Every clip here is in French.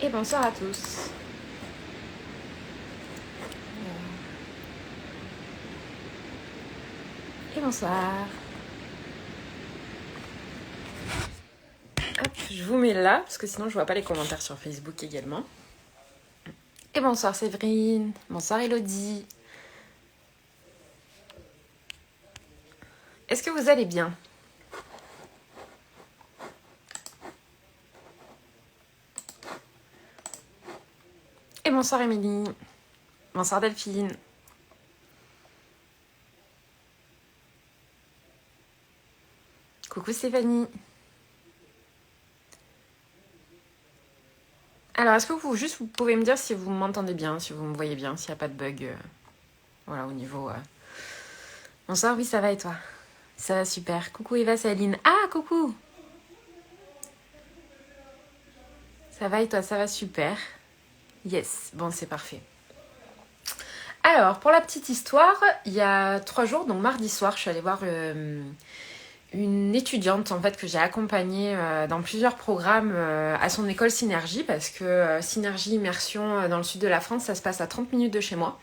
Et bonsoir à tous. Et bonsoir. Hop, je vous mets là, parce que sinon je vois pas les commentaires sur Facebook également. Et bonsoir Séverine. Bonsoir Elodie. Est-ce que vous allez bien ? Et bonsoir Émilie. Bonsoir Delphine. Coucou Stéphanie. Alors, est-ce que vous pouvez me dire si vous m'entendez bien, si vous me voyez bien, s'il n'y a pas de bug voilà, au niveau... Bonsoir, oui, ça va et toi ? Ça va super. Coucou Eva, c'est Aline. Ah, coucou. Ça va et toi ? Ça va super. Yes, bon, c'est parfait. Alors, pour la petite histoire, il y a 3 jours, donc mardi soir, je suis allée voir une étudiante en fait que j'ai accompagnée dans plusieurs programmes à son école Synergie, parce que Synergie Immersion dans le sud de la France, ça se passe à 30 minutes de chez moi.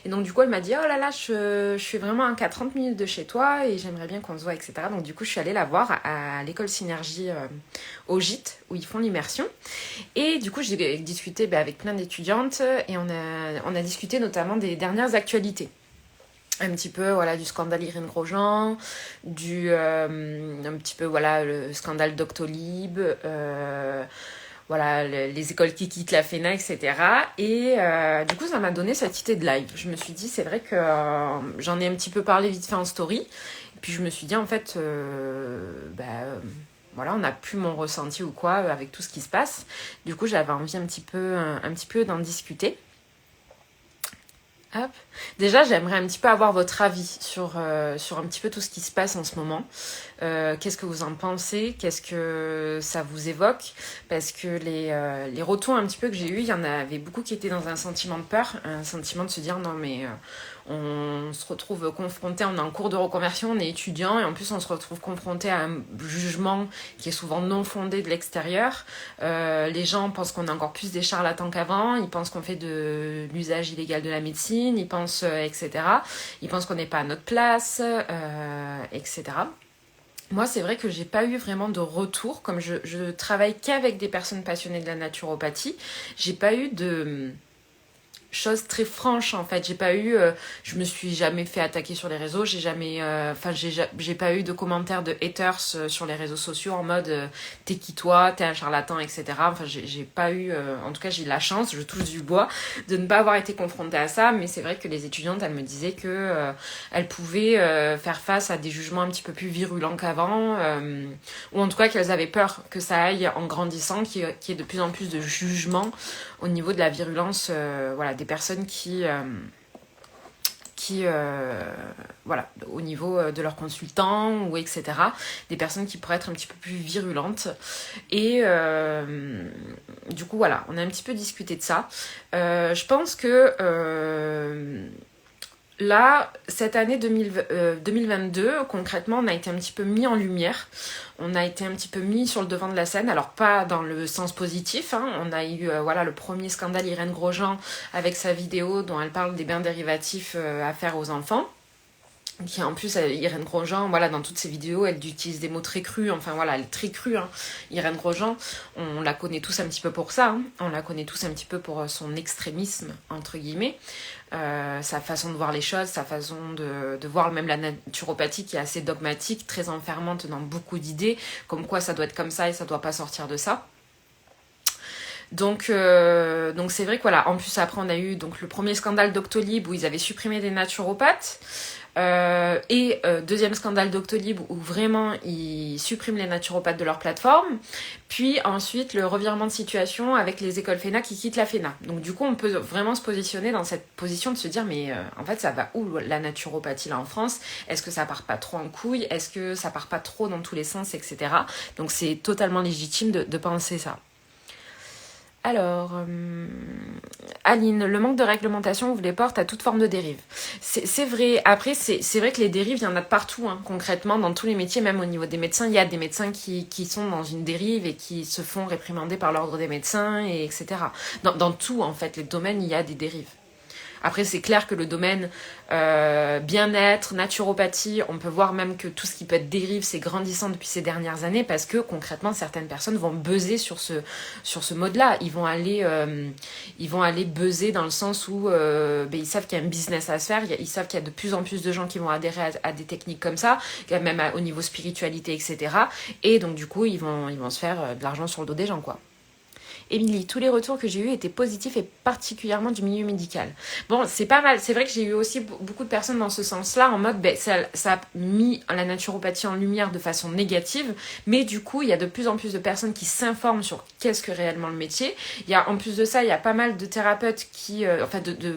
Et donc du coup elle m'a dit oh là là, je suis vraiment un cas 30 minutes de chez toi et j'aimerais bien qu'on se voit, etc. Donc du coup je suis allée la voir à l'école Synergie au gîte où ils font l'immersion. Et du coup j'ai discuté avec plein d'étudiantes et on a discuté notamment des dernières actualités. Un petit peu voilà, du scandale Irène Grosjean, un petit peu voilà, le scandale Doctolib, voilà, les écoles qui quittent la FENA, etc. Et du coup, ça m'a donné cette idée de live. Je me suis dit, c'est vrai que j'en ai un petit peu parlé vite fait en story. Et puis je me suis dit, en fait, voilà, on n'a plus mon ressenti ou quoi avec tout ce qui se passe. Du coup, j'avais envie un petit peu d'en discuter. Hop. Déjà, j'aimerais un petit peu avoir votre avis sur un petit peu tout ce qui se passe en ce moment. Qu'est-ce que vous en pensez ? Qu'est-ce que ça vous évoque ? Parce que les retours un petit peu que j'ai eus, il y en avait beaucoup qui étaient dans un sentiment de peur, un sentiment de se dire non mais on se retrouve confronté, on est en cours de reconversion, on est étudiant et en plus on se retrouve confronté à un jugement qui est souvent non fondé de l'extérieur. Les gens pensent qu'on est encore plus des charlatans qu'avant, ils pensent qu'on fait de l'usage illégal de la médecine, ils pensent etc. Ils pensent qu'on n'est pas à notre place, etc. Moi, c'est vrai que j'ai pas eu vraiment de retour, comme je travaille qu'avec des personnes passionnées de la naturopathie, j'ai pas eu de chose très franche en fait. J'ai pas eu je me suis jamais fait attaquer sur les réseaux, j'ai jamais j'ai pas eu de commentaires de haters sur les réseaux sociaux en mode t'es qui toi, t'es un charlatan, etc. Enfin j'ai pas eu en tout cas j'ai eu la chance, je touche du bois, de ne pas avoir été confrontée à ça. Mais c'est vrai que les étudiantes elles me disaient que elles pouvaient faire face à des jugements un petit peu plus virulents qu'avant, ou en tout cas qu'elles avaient peur que ça aille en grandissant, qu'il y ait de plus en plus de jugements au niveau de la virulence voilà, des personnes qui voilà, au niveau de leurs consultants ou etc. Des personnes qui pourraient être un petit peu plus virulentes. Et du coup, voilà, on a un petit peu discuté de ça. Je pense que là, cette année 2022, concrètement, on a été un petit peu mis en lumière. On a été un petit peu mis sur le devant de la scène. Alors, pas dans le sens positif. Hein. On a eu voilà, le premier scandale Irène Grosjean avec sa vidéo dont elle parle des bains dérivatifs à faire aux enfants. Qui en plus, Irène Grosjean, voilà, dans toutes ses vidéos, elle utilise des mots très crus, enfin voilà, elle est très crue, hein. Irène Grosjean, on la connaît tous un petit peu pour ça, hein. On la connaît tous un petit peu pour son extrémisme, entre guillemets, sa façon de voir les choses, sa façon de voir même la naturopathie qui est assez dogmatique, très enfermante dans beaucoup d'idées, comme quoi ça doit être comme ça et ça doit pas sortir de ça. Donc c'est vrai que voilà, en plus après on a eu donc le premier scandale Doctolib où ils avaient supprimé des naturopathes. Deuxième scandale Doctolib où vraiment ils suppriment les naturopathes de leur plateforme. Puis ensuite le revirement de situation avec les écoles FENA qui quittent la FENA. Donc du coup on peut vraiment se positionner dans cette position de se dire mais en fait ça va où la naturopathie là en France ? Est-ce que ça part pas trop en couille ? Est-ce que ça part pas trop dans tous les sens, etc. Donc c'est totalement légitime de penser ça. Alors, Aline, le manque de réglementation ouvre les portes à toute forme de dérive. C'est vrai. Après, c'est vrai que les dérives, il y en a de partout, hein, concrètement, dans tous les métiers, même au niveau des médecins. Il y a des médecins qui sont dans une dérive et qui se font réprimander par l'ordre des médecins, et etc. Dans tout, en fait, les domaines, il y a des dérives. Après, c'est clair que le domaine bien-être, naturopathie, on peut voir même que tout ce qui peut être dérive, c'est grandissant depuis ces dernières années parce que concrètement, certaines personnes vont buzzer sur ce mode-là. Ils vont aller buzzer dans le sens où ils savent qu'il y a un business à se faire, ils savent qu'il y a de plus en plus de gens qui vont adhérer à des techniques comme ça, même au niveau spiritualité, etc. Et donc, du coup, ils vont se faire de l'argent sur le dos des gens, quoi. Émilie, tous les retours que j'ai eus étaient positifs et particulièrement du milieu médical. Bon, c'est pas mal. C'est vrai que j'ai eu aussi beaucoup de personnes dans ce sens-là, en mode, ça a mis la naturopathie en lumière de façon négative, mais du coup, il y a de plus en plus de personnes qui s'informent sur qu'est-ce que réellement le métier. Il y a, en plus de ça, il y a pas mal de thérapeutes qui,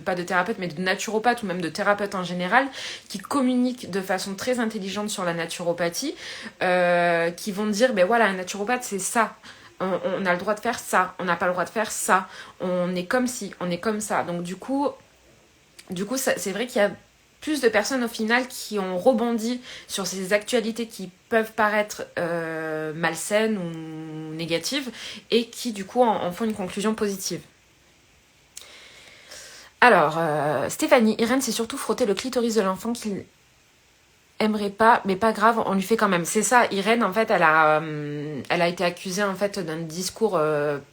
pas de thérapeutes, mais de naturopathes ou même de thérapeutes en général, qui communiquent de façon très intelligente sur la naturopathie, qui vont dire, voilà, un naturopathe, c'est ça. On a le droit de faire ça, on n'a pas le droit de faire ça, on est comme ci, on est comme ça. Donc du coup c'est vrai qu'il y a plus de personnes au final qui ont rebondi sur ces actualités qui peuvent paraître malsaines ou négatives et qui du coup en font une conclusion positive. Alors, Stéphanie, Irène s'est surtout frotté le clitoris de l'enfant qu'il aimerait pas, mais pas grave, on lui fait quand même. C'est ça, Irène, en fait, elle a été accusée en fait d'un discours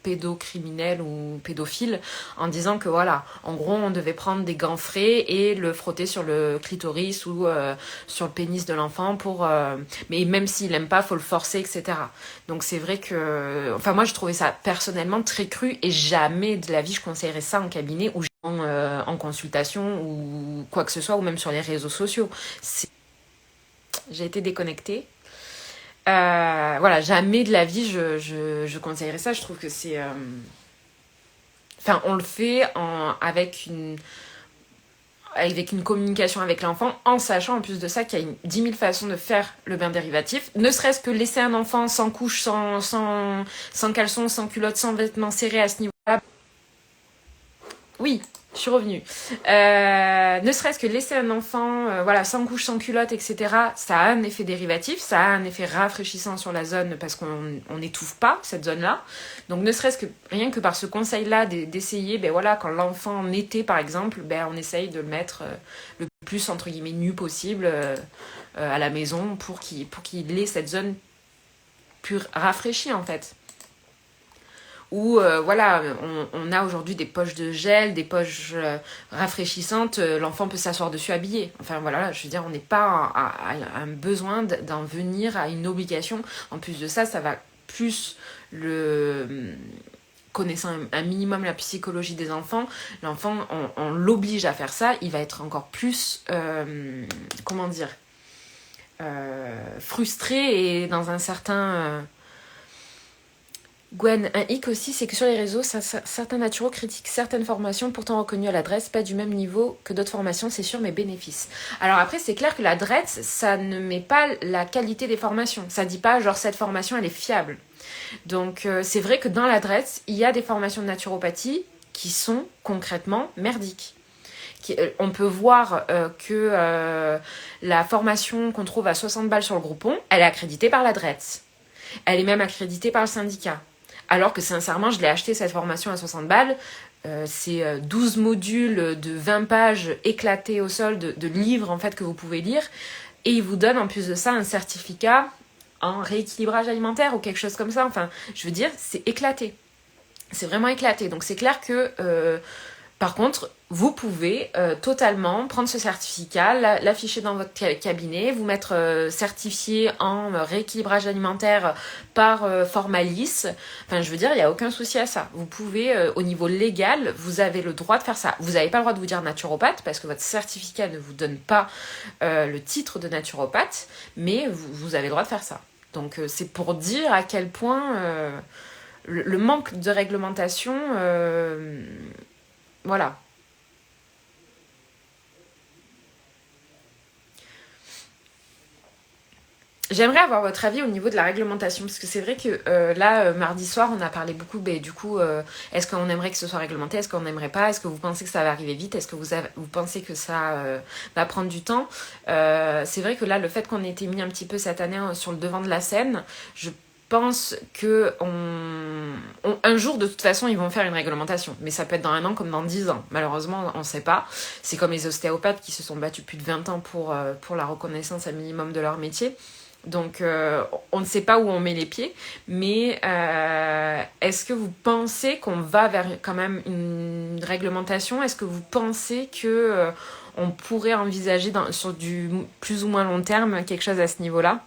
pédocriminel ou pédophile en disant que voilà, en gros, on devait prendre des gants frais et le frotter sur le clitoris ou sur le pénis de l'enfant pour. Mais même s'il aime pas, faut le forcer, etc. Donc c'est vrai que, enfin moi, je trouvais ça personnellement très cru et jamais de la vie je conseillerais ça en cabinet ou en consultation ou quoi que ce soit ou même sur les réseaux sociaux. J'ai été déconnectée. Voilà, jamais de la vie je conseillerais ça. Je trouve que c'est. Enfin, on le fait avec une communication avec l'enfant, en sachant en plus de ça qu'il y a 10 000 façons de faire le bain dérivatif. Ne serait-ce que laisser un enfant sans couche, sans caleçon, sans culotte, sans vêtements serrés à ce niveau-là. Oui, je suis revenue. Ne serait-ce que laisser un enfant sans couche, sans culotte, etc., ça a un effet dérivatif, ça a un effet rafraîchissant sur la zone parce qu'on n'étouffe pas cette zone-là. Donc ne serait-ce que rien que par ce conseil-là d'essayer, quand l'enfant naîtait par exemple, on essaye de le mettre le plus entre guillemets nu possible à la maison pour qu'il ait cette zone plus rafraîchie en fait. Où on a aujourd'hui des poches de gel, des poches rafraîchissantes, l'enfant peut s'asseoir dessus habillé. Enfin voilà, je veux dire, on n'est pas à un besoin d'en venir à une obligation. En plus de ça, ça va plus connaissant un minimum la psychologie des enfants, l'enfant, on l'oblige à faire ça, il va être encore plus, frustré et dans un certain... Gwen, un hic aussi, c'est que sur les réseaux, certains naturaux critiquent certaines formations pourtant reconnues à l'adresse, pas du même niveau que d'autres formations, c'est sûr, mais bénéfices. Alors après, c'est clair que l'adresse, ça ne met pas la qualité des formations. Ça dit pas, genre, cette formation, elle est fiable. Donc, c'est vrai que dans l'adresse, il y a des formations de naturopathie qui sont concrètement merdiques. On peut voir que la formation qu'on trouve à 60 balles sur le Groupon, elle est accréditée par l'adresse. Elle est même accréditée par le syndicat. Alors que sincèrement, je l'ai acheté cette formation à 60 balles. C'est 12 modules de 20 pages éclatés au sol de livres en fait que vous pouvez lire. Et ils vous donnent en plus de ça un certificat en rééquilibrage alimentaire ou quelque chose comme ça. Enfin, je veux dire, c'est éclaté. C'est vraiment éclaté. Donc c'est clair que... par contre, vous pouvez totalement prendre ce certificat, l'afficher dans votre cabinet, vous mettre certifié en rééquilibrage alimentaire par Formalis. Enfin, je veux dire, il n'y a aucun souci à ça. Vous pouvez, au niveau légal, vous avez le droit de faire ça. Vous n'avez pas le droit de vous dire naturopathe parce que votre certificat ne vous donne pas le titre de naturopathe, mais vous avez le droit de faire ça. Donc, c'est pour dire à quel point le manque de réglementation... voilà. J'aimerais avoir votre avis au niveau de la réglementation, parce que c'est vrai que là, mardi soir, on a parlé beaucoup, du coup, est-ce qu'on aimerait que ce soit réglementé, est-ce qu'on n'aimerait pas, est-ce que vous pensez que ça va arriver vite, est-ce que vous pensez que ça va prendre du temps. C'est vrai que là, le fait qu'on ait été mis un petit peu cette année sur le devant de la scène, je pense que un jour, de toute façon, ils vont faire une réglementation. Mais ça peut être dans 1 an comme dans 10 ans. Malheureusement, on ne sait pas. C'est comme les ostéopathes qui se sont battus plus de 20 ans pour la reconnaissance à minimum de leur métier. Donc, on ne sait pas où on met les pieds, mais est-ce que vous pensez qu'on va vers quand même une réglementation? Est-ce que vous pensez que on pourrait envisager sur du plus ou moins long terme quelque chose à ce niveau-là?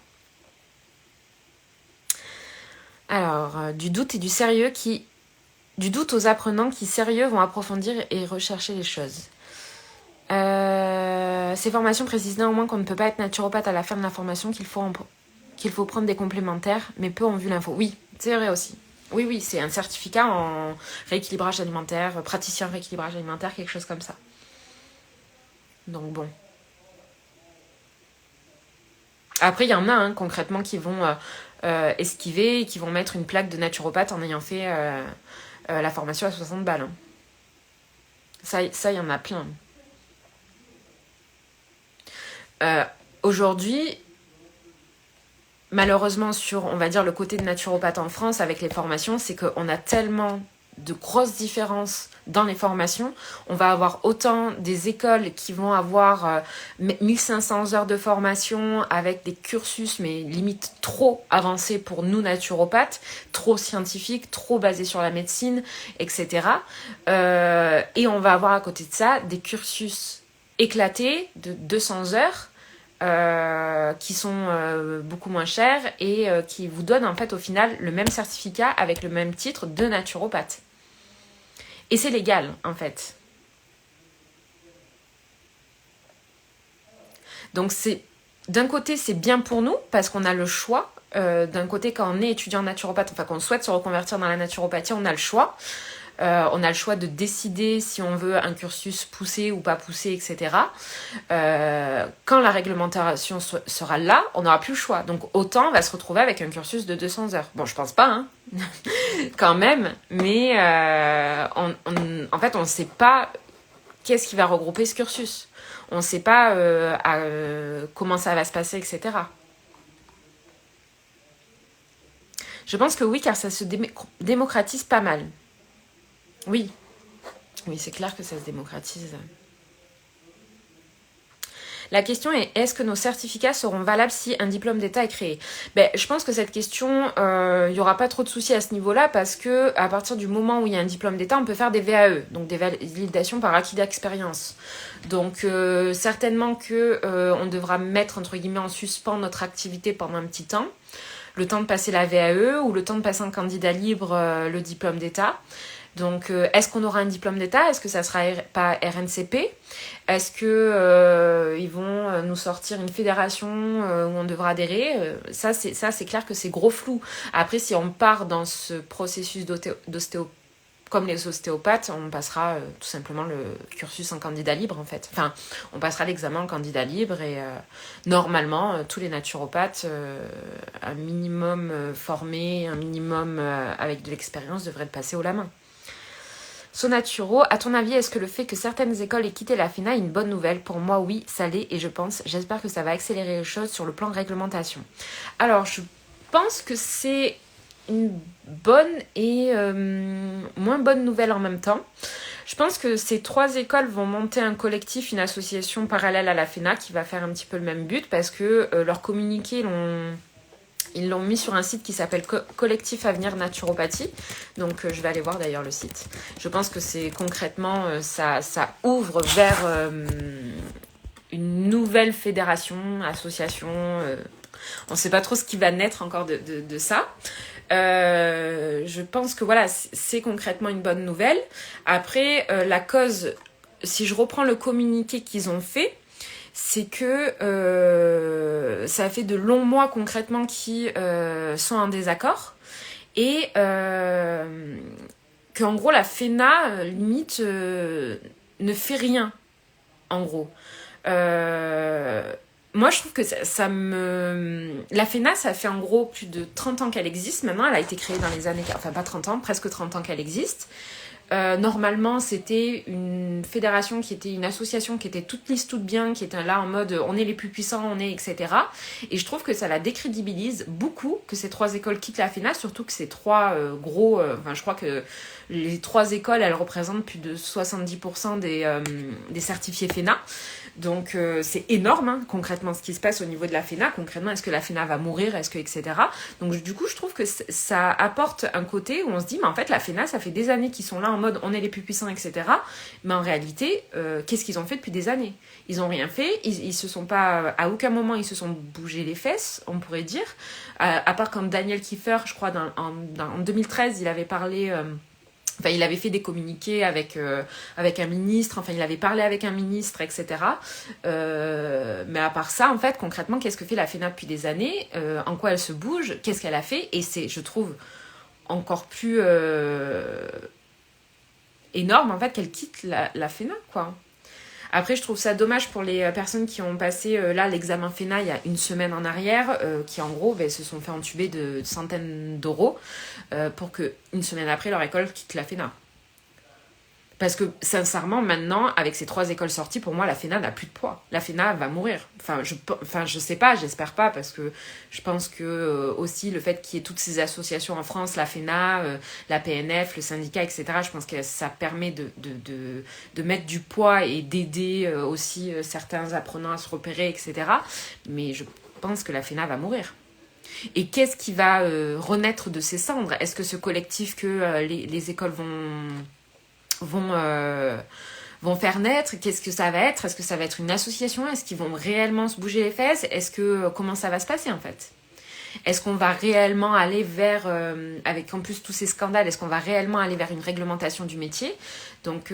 Alors, du doute et du sérieux du doute aux apprenants qui, sérieux, vont approfondir et rechercher les choses. Ces formations précisent néanmoins qu'on ne peut pas être naturopathe à la fin de la formation, qu'il faut prendre des complémentaires, mais peu ont vu l'info. Oui, c'est vrai aussi. Oui, oui, c'est un certificat en rééquilibrage alimentaire, praticien rééquilibrage alimentaire, quelque chose comme ça. Donc bon. Après, il y en a concrètement qui vont esquiver et qui vont mettre une plaque de naturopathe en ayant fait la formation à 60 balles. Ça, il y en a plein. Aujourd'hui, malheureusement, sur, on va dire, le côté de naturopathe en France, avec les formations, c'est qu'on a tellement de grosses différences dans les formations. On va avoir autant des écoles qui vont avoir 1500 heures de formation avec des cursus, mais limite trop avancés pour nous naturopathes, trop scientifiques, trop basés sur la médecine, etc. Et on va avoir à côté de ça des cursus éclatés de 200 heures qui sont beaucoup moins chers et qui vous donnent en fait au final le même certificat avec le même titre de naturopathe. Et c'est légal en fait. Donc d'un côté c'est bien pour nous parce qu'on a le choix. D'un côté quand on est étudiant naturopathe, enfin qu'on souhaite se reconvertir dans la naturopathie, on a le choix. On a le choix de décider si on veut un cursus poussé ou pas poussé, etc. Quand la réglementation sera là, on n'aura plus le choix. Donc autant on va se retrouver avec un cursus de 200 heures. Bon, je pense pas, quand même, mais en fait, on ne sait pas qu'est-ce qui va regrouper ce cursus. On ne sait pas comment ça va se passer, etc. Je pense que oui, car ça se démocratise pas mal. Oui, oui, c'est clair que ça se démocratise. La question est, est-ce que nos certificats seront valables si un diplôme d'État est créé? Je pense que cette question, il n'y aura pas trop de soucis à ce niveau-là parce que à partir du moment où il y a un diplôme d'État, on peut faire des VAE, donc des validations par acquis d'expérience. Donc certainement que on devra mettre entre guillemets en suspens notre activité pendant un petit temps, le temps de passer la VAE ou le temps de passer en candidat libre le diplôme d'État. Donc, est-ce qu'on aura un diplôme d'État? Est-ce que ça sera pas RNCP? Est-ce que ils vont nous sortir une fédération où on devra adhérer? Ça, c'est clair que c'est gros flou. Après, si on part dans ce processus comme les ostéopathes, on passera tout simplement le cursus en candidat libre, en fait. Enfin, on passera l'examen en candidat libre et normalement, tous les naturopathes, un minimum formés, un minimum avec de l'expérience, devraient le passer haut la main. Sonaturo, à ton avis, est-ce que le fait que certaines écoles aient quitté la FENA est une bonne nouvelle? Pour moi, oui, ça l'est et j'espère que ça va accélérer les choses sur le plan de réglementation. Alors, je pense que c'est une bonne et moins bonne nouvelle en même temps. Je pense que ces 3 écoles vont monter un collectif, une association parallèle à la FENA qui va faire un petit peu le même but parce que leur communiqué ils l'ont mis sur un site qui s'appelle Collectif Avenir Naturopathie. Donc je vais aller voir d'ailleurs le site. Je pense que c'est concrètement, ça ouvre vers une nouvelle fédération, association. On ne sait pas trop ce qui va naître encore de ça. Je pense que voilà, c'est concrètement une bonne nouvelle. Après, la cause, si je reprends le communiqué qu'ils ont fait, c'est que ça fait de longs mois concrètement qu'ils sont en désaccord et qu'en gros la FENA limite ne fait rien en gros. moi, je trouve que la FENA, ça fait en gros plus de 30 ans qu'elle existe. Maintenant, elle a été créée dans les années... Enfin, pas 30 ans, presque 30 ans qu'elle existe. Normalement, c'était une fédération qui était une association qui était toute lisse, toute bien, qui était là en mode on est les plus puissants, on est, etc. Et je trouve que ça la décrédibilise beaucoup que ces 3 écoles quittent la FENA, surtout que ces 3 gros... Enfin, je crois que les 3 écoles, elles représentent plus de 70% des certifiés FENA. Donc c'est énorme, hein, concrètement, ce qui se passe au niveau de la FENA. Concrètement, est-ce que la FENA va mourir, est-ce que, etc. Donc du coup, je trouve que ça apporte un côté où on se dit, mais en fait, la FENA, ça fait des années qu'ils sont là en mode on est les plus puissants, etc. Mais en réalité, qu'est-ce qu'ils ont fait depuis des années? Ils n'ont rien fait, ils se sont pas, à aucun moment, ils se sont bougé les fesses, on pourrait dire. À part quand Daniel Kiefer, je crois, en 2013, il avait parlé... Enfin, il avait fait des communiqués avec un ministre, enfin, il avait parlé avec un ministre, etc. Mais à part ça, en fait, concrètement, qu'est-ce que fait la FENA depuis des années? En quoi elle se bouge? Qu'est-ce qu'elle a fait? Et c'est, je trouve, encore plus énorme, en fait, qu'elle quitte la FENA, quoi. Après, je trouve ça dommage pour les personnes qui ont passé là l'examen FENA il y a une semaine en arrière, qui en gros se sont fait entuber de centaines d'euros pour que une semaine après leur école quitte la FENA. Parce que sincèrement, maintenant, avec ces 3 écoles sorties, pour moi, la FENA n'a plus de poids. La FENA va mourir. Enfin, je sais pas, j'espère pas, parce que je pense que aussi le fait qu'il y ait toutes ces associations en France, la FENA, la PNF, le syndicat, etc., je pense que ça permet de mettre du poids et d'aider aussi certains apprenants à se repérer, etc. Mais je pense que la FENA va mourir. Et qu'est-ce qui va renaître de ses cendres? Est-ce que ce collectif que les écoles vont faire naître, qu'est-ce que ça va être? Est-ce que ça va être une association? Est-ce qu'ils vont réellement se bouger les fesses? Comment ça va se passer en fait? Est-ce qu'on va réellement aller vers, avec en plus tous ces scandales, est-ce qu'on va réellement aller vers une réglementation du métier? Donc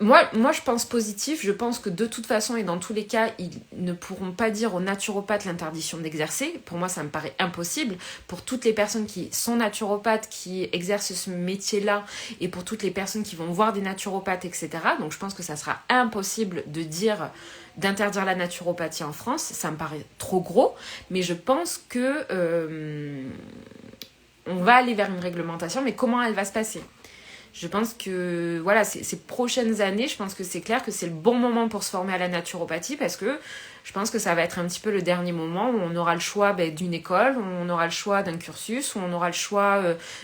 moi, je pense positif. Je pense que de toute façon et dans tous les cas, ils ne pourront pas dire aux naturopathes l'interdiction d'exercer. Pour moi, ça me paraît impossible. Pour toutes les personnes qui sont naturopathes, qui exercent ce métier-là, et pour toutes les personnes qui vont voir des naturopathes, etc. Donc je pense que ça sera impossible d'interdire la naturopathie en France. Ça me paraît trop gros. Mais je pense que on va aller vers une réglementation. Mais comment elle va se passer? Je pense que voilà, ces prochaines années, je pense que c'est clair que c'est le bon moment pour se former à la naturopathie parce que je pense que ça va être un petit peu le dernier moment où on aura le choix d'une école, où on aura le choix d'un cursus, où on aura le choix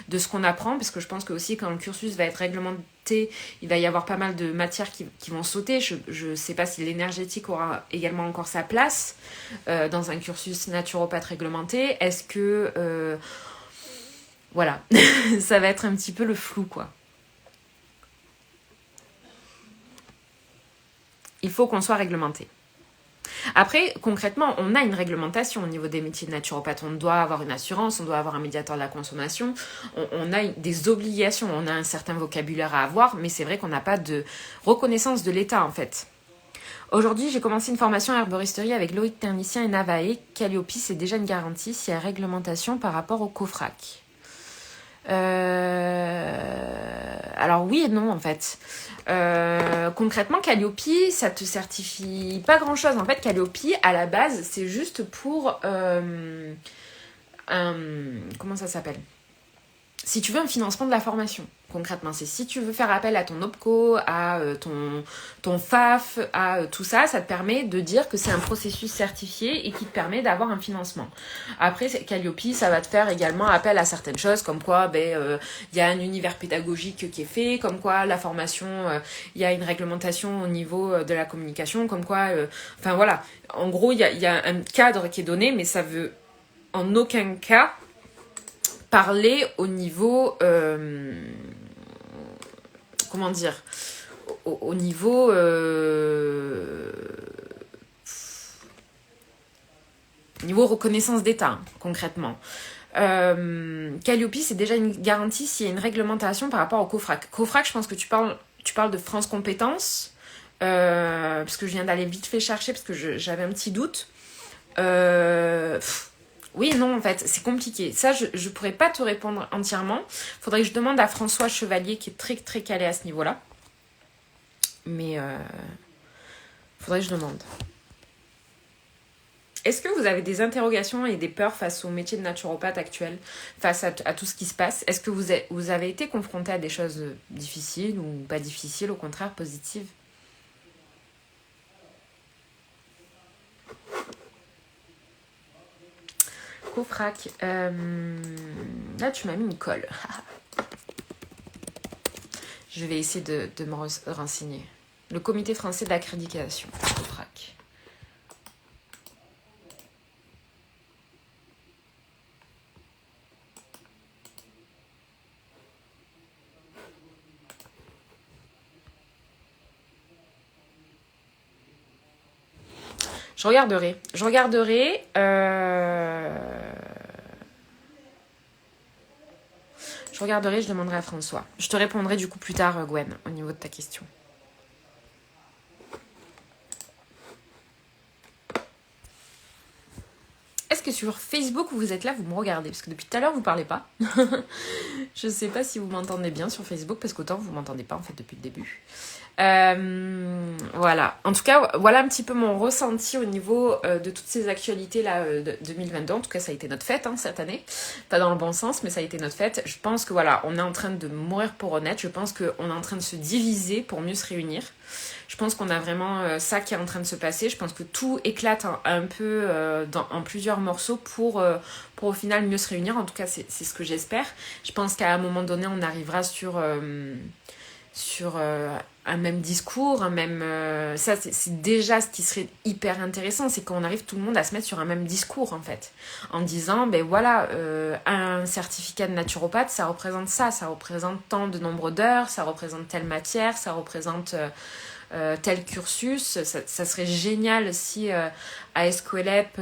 de ce qu'on apprend parce que je pense que aussi quand le cursus va être réglementé, il va y avoir pas mal de matières qui vont sauter. Je ne sais pas si l'énergétique aura également encore sa place dans un cursus naturopathe réglementé. Est-ce que... voilà, ça va être un petit peu le flou quoi. Il faut qu'on soit réglementé. Après, concrètement, on a une réglementation au niveau des métiers de naturopathe. On doit avoir une assurance, on doit avoir un médiateur de la consommation, on a des obligations, on a un certain vocabulaire à avoir, mais c'est vrai qu'on n'a pas de reconnaissance de l'État en fait. Aujourd'hui, j'ai commencé une formation à herboristerie avec Loïc Ternicien et Navae. Calliope, c'est déjà une garantie s'il y a réglementation par rapport au COFRAC. Alors oui et non en fait. Concrètement, Calliope, ça te certifie pas grand chose. En fait, Calliope, à la base, c'est juste pour comment ça s'appelle? Si tu veux un financement de la formation, concrètement, c'est si tu veux faire appel à ton OPCO, à ton FAF, à tout ça, ça te permet de dire que c'est un processus certifié et qui te permet d'avoir un financement. Après, Calliope, ça va te faire également appel à certaines choses, comme quoi y a un univers pédagogique qui est fait, comme quoi la formation, y a une réglementation au niveau de la communication, comme quoi... Enfin voilà, en gros, il y a un cadre qui est donné, mais ça veut en aucun cas parler au niveau comment dire au niveau niveau reconnaissance d'État concrètement. Calliope, c'est déjà une garantie s'il y a une réglementation par rapport au COFRAC. COFRAC, je pense que tu parles de France Compétences, parce que je viens d'aller vite fait chercher parce que j'avais un petit doute. Oui et non, en fait, c'est compliqué. Ça, je pourrais pas te répondre entièrement. Faudrait que je demande à François Chevalier, qui est très, très calé à ce niveau-là. Mais faudrait que je demande. Est-ce que vous avez des interrogations et des peurs face au métier de naturopathe actuel, face à tout ce qui se passe? Est-ce que vous avez été confronté à des choses difficiles ou pas difficiles, au contraire positives? Cofrac, là tu m'as mis une colle. Je vais essayer de me renseigner. Le comité français d'accréditation, Cofrac. Je regarderai. Je regarderai. Je demanderai à François. Je te répondrai du coup plus tard, Gwen, au niveau de ta question. Est-ce que sur Facebook, vous êtes là, vous me regardez? Parce que depuis tout à l'heure, vous parlez pas. Je sais pas si vous m'entendez bien sur Facebook, parce qu'autant vous m'entendez pas en fait depuis le début. Voilà. En tout cas, voilà un petit peu mon ressenti au niveau de toutes ces actualités là de 2022. En tout cas, ça a été notre fête cette année. Pas dans le bon sens, mais ça a été notre fête. Je pense que voilà, on est en train de mourir pour honnête. Je pense qu'on est en train de se diviser pour mieux se réunir. Je pense qu'on a vraiment ça qui est en train de se passer. Je pense que tout éclate un peu en plusieurs morceaux pour au final mieux se réunir. En tout cas, c'est ce que j'espère. Je pense qu'à un moment donné, on arrivera sur un même discours, un même... ça, c'est déjà ce qui serait hyper intéressant, c'est qu'on arrive tout le monde à se mettre sur un même discours, en fait. En disant, ben voilà, un certificat de naturopathe, ça représente ça représente tant de nombre d'heures, ça représente telle matière, ça représente... tel cursus, ça serait génial si ASQLEP,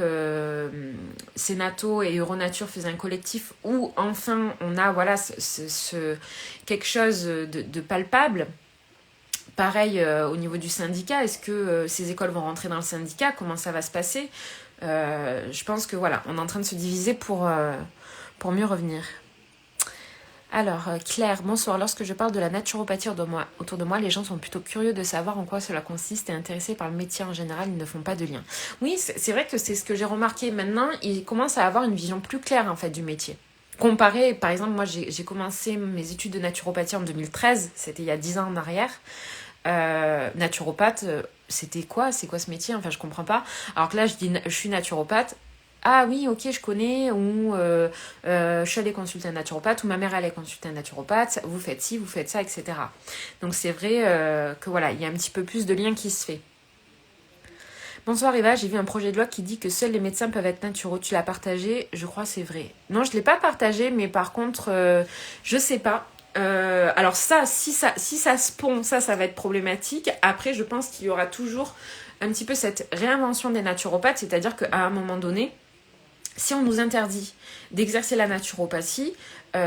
Senato et Euronature faisaient un collectif où enfin on a voilà quelque chose de palpable. Pareil au niveau du syndicat, est-ce que ces écoles vont rentrer dans le syndicat? Comment ça va se passer? Je pense que voilà, on est en train de se diviser pour mieux revenir. Alors, Claire, bonsoir. Lorsque je parle de la naturopathie autour de moi, les gens sont plutôt curieux de savoir en quoi cela consiste et intéressés par le métier en général, ils ne font pas de lien. Oui, c'est vrai que c'est ce que j'ai remarqué. Maintenant, ils commencent à avoir une vision plus claire en fait du métier. Comparé, par exemple, moi j'ai commencé mes études de naturopathie en 2013, c'était il y a 10 ans en arrière. Naturopathe, c'était quoi? C'est quoi ce métier? Enfin, je comprends pas. Alors que là, je dis je suis naturopathe. Ah oui, ok, je connais, ou je suis allée consulter un naturopathe, ou ma mère allait consulter un naturopathe, vous faites ci, vous faites ça, etc. Donc c'est vrai que voilà, il y a un petit peu plus de lien qui se fait. Bonsoir Eva, j'ai vu un projet de loi qui dit que seuls les médecins peuvent être naturaux. Tu l'as partagé? Je crois que c'est vrai. Non, je ne l'ai pas partagé, mais par contre, je sais pas. Alors ça, si ça se pond, ça va être problématique. Après, je pense qu'il y aura toujours un petit peu cette réinvention des naturopathes, c'est-à-dire qu'à un moment donné, si on nous interdit d'exercer la naturopathie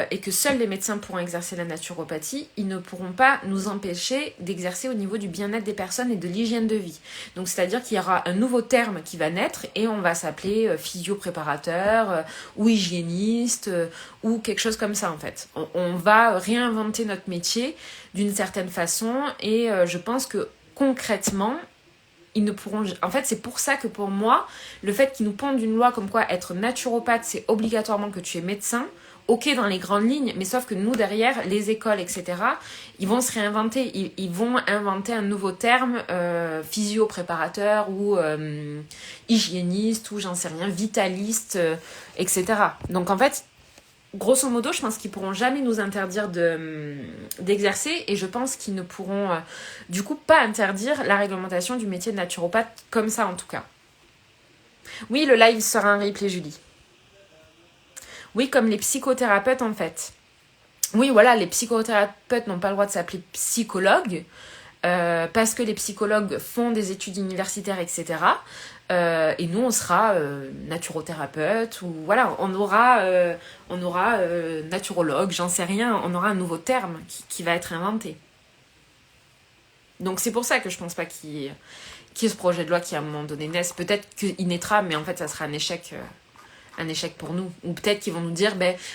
et que seuls les médecins pourront exercer la naturopathie, ils ne pourront pas nous empêcher d'exercer au niveau du bien-être des personnes et de l'hygiène de vie. Donc c'est-à-dire qu'il y aura un nouveau terme qui va naître et on va s'appeler physiopréparateur ou hygiéniste ou quelque chose comme ça en fait. On va réinventer notre métier d'une certaine façon et je pense que concrètement, ils ne pourront... En fait, c'est pour ça que pour moi, le fait qu'ils nous pondent une loi comme quoi être naturopathe, c'est obligatoirement que tu es médecin, ok dans les grandes lignes, mais sauf que nous, derrière, les écoles, etc., ils vont se réinventer. Ils vont inventer un nouveau terme, physio-préparateur ou hygiéniste ou j'en sais rien, vitaliste, etc. Donc en fait, grosso modo, je pense qu'ils pourront jamais nous interdire d'exercer et je pense qu'ils ne pourront du coup pas interdire la réglementation du métier de naturopathe comme ça en tout cas. Oui, le live sera un replay, Julie. Oui, comme les psychothérapeutes en fait. Oui, voilà, les psychothérapeutes n'ont pas le droit de s'appeler psychologues parce que les psychologues font des études universitaires, etc. Et nous, on sera naturothérapeute ou voilà, on aura naturologue, j'en sais rien, on aura un nouveau terme qui va être inventé. Donc c'est pour ça que je pense pas qu'il y ait ce projet de loi qui à un moment donné naisse. Peut-être qu'il naîtra, mais en fait ça sera un échec pour nous. Ou peut-être qu'ils vont nous dire,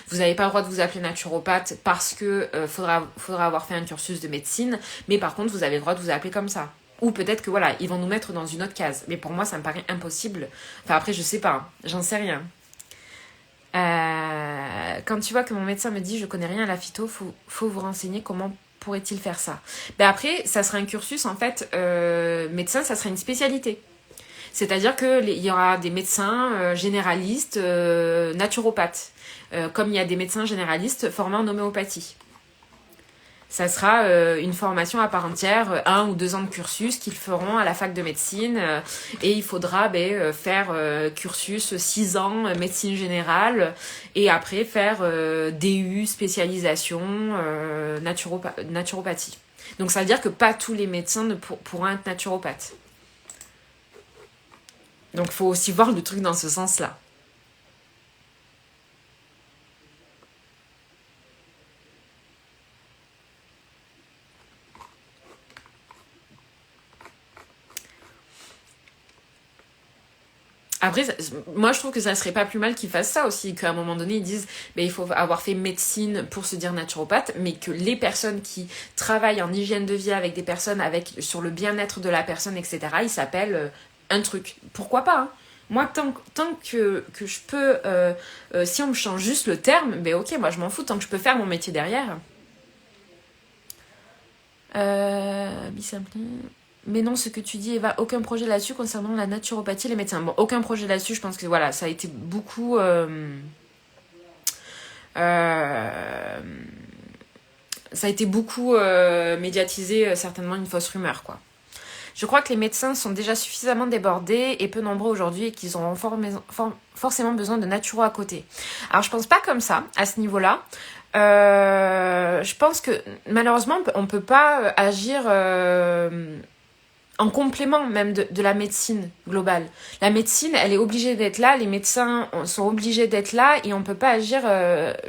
vous n'avez pas le droit de vous appeler naturopathe parce que faudra avoir fait un cursus de médecine, mais par contre vous avez le droit de vous appeler comme ça. Ou peut-être que voilà, ils vont nous mettre dans une autre case. Mais pour moi, ça me paraît impossible. Enfin après, je sais pas, hein. J'en sais rien. Quand tu vois que mon médecin me dit je connais rien à la phyto, faut vous renseigner comment pourrait-il faire ça. Ben après, ça sera un cursus en fait, médecin, ça sera une spécialité. C'est-à-dire qu'il y aura des médecins généralistes, naturopathes, comme il y a des médecins généralistes formés en homéopathie. Ça sera une formation à part entière, 1 ou 2 ans de cursus qu'ils feront à la fac de médecine. Et il faudra faire cursus 6 ans, médecine générale, et après faire DU, spécialisation, naturopathie. Donc ça veut dire que pas tous les médecins ne pourront être naturopathes. Donc il faut aussi voir le truc dans ce sens-là. Après, moi je trouve que ça serait pas plus mal qu'ils fassent ça aussi, qu'à un moment donné ils disent il faut avoir fait médecine pour se dire naturopathe, mais que les personnes qui travaillent en hygiène de vie avec des personnes sur le bien-être de la personne, etc., ils s'appellent un truc. Pourquoi pas, hein. Moi, tant que je peux, si on me change juste le terme, ok, moi je m'en fous, tant que je peux faire mon métier derrière. Bisimple. Mais non, ce que tu dis, Eva, aucun projet là-dessus concernant la naturopathie et les médecins. Bon, aucun projet là-dessus, je pense que voilà, ça a été beaucoup... ça a été beaucoup médiatisé, certainement une fausse rumeur, quoi. Je crois que les médecins sont déjà suffisamment débordés et peu nombreux aujourd'hui et qu'ils auront forcément besoin de naturo à côté. Alors, je pense pas comme ça, à ce niveau-là. Je pense que malheureusement, on peut pas agir... en complément même de la médecine globale. La médecine, elle est obligée d'être là, les médecins sont obligés d'être là et on peut pas agir...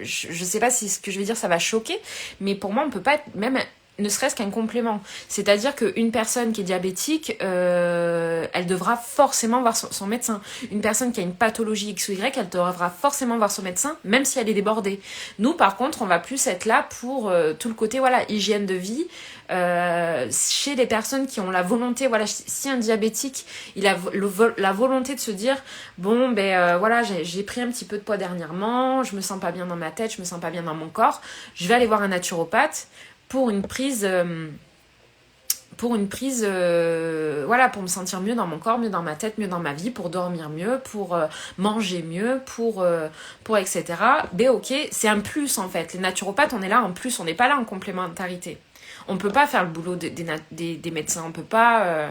je sais pas si ce que je vais dire, ça va choquer, mais pour moi, on peut pas être même ne serait-ce qu'un complément. C'est-à-dire qu'une personne qui est diabétique, elle devra forcément voir son médecin. Une personne qui a une pathologie X ou Y, elle devra forcément voir son médecin, même si elle est débordée. Nous, par contre, on va plus être là pour tout le côté hygiène de vie, chez les personnes qui ont la volonté, si un diabétique il a la volonté de se dire j'ai pris un petit peu de poids dernièrement, je me sens pas bien dans ma tête, je me sens pas bien dans mon corps, je vais aller voir un naturopathe pour une prise pour me sentir mieux dans mon corps, mieux dans ma tête, mieux dans ma vie, pour dormir mieux, pour manger mieux, pour etc. Ok, c'est un plus en fait. Les naturopathes, on est là en plus, on n'est pas là en complémentarité. On peut pas faire le boulot des médecins, on peut pas...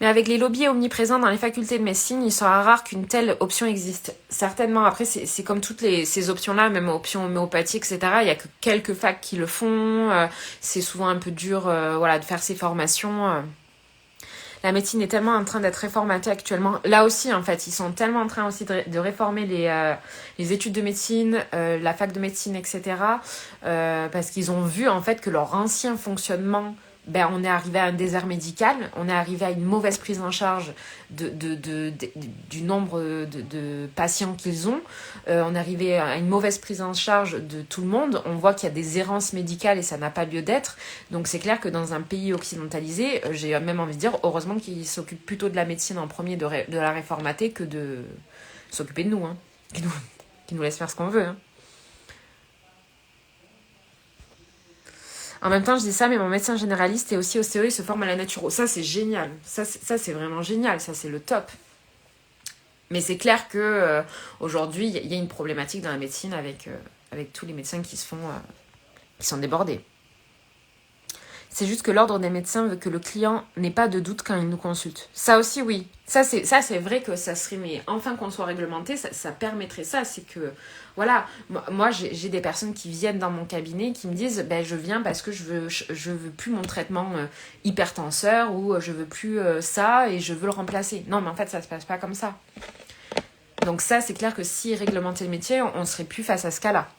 Mais avec les lobbies omniprésents dans les facultés de médecine, il sera rare qu'une telle option existe. Certainement, après, c'est comme toutes ces options-là, même options homéopathiques, etc. Il y a que quelques facs qui le font. C'est souvent un peu dur de faire ces formations. La médecine est tellement en train d'être réformatée actuellement. Là aussi, en fait, ils sont tellement en train aussi de réformer les études de médecine, la fac de médecine, etc. Parce qu'ils ont vu, en fait, que leur ancien fonctionnement... on est arrivé à un désert médical, on est arrivé à une mauvaise prise en charge du nombre de patients qu'ils ont, on est arrivé à une mauvaise prise en charge de tout le monde, on voit qu'il y a des errances médicales et ça n'a pas lieu d'être, donc c'est clair que dans un pays occidentalisé, j'ai même envie de dire, heureusement qu'ils s'occupent plutôt de la médecine en premier, de la réformater, que de s'occuper de nous, hein, qui nous laisse faire ce qu'on veut, hein. En même temps, je dis ça, mais mon médecin généraliste est aussi ostéo, il se forme à la naturo. Ça, c'est génial. Ça, c'est vraiment génial. Ça, c'est le top. Mais c'est clair que aujourd'hui, il y a une problématique dans la médecine avec tous les médecins qui sont débordés. C'est juste que l'ordre des médecins veut que le client n'ait pas de doute quand il nous consulte. Ça aussi, oui. Ça, c'est vrai que ça serait... Mais enfin qu'on soit réglementé, ça permettrait ça. C'est que, voilà, moi, j'ai des personnes qui viennent dans mon cabinet qui me disent je viens parce que je veux plus mon traitement hypertenseur ou je veux plus ça et je veux le remplacer. Non, mais en fait, ça se passe pas comme ça. Donc ça, c'est clair que si réglementer le métier, on serait plus face à ce cas-là.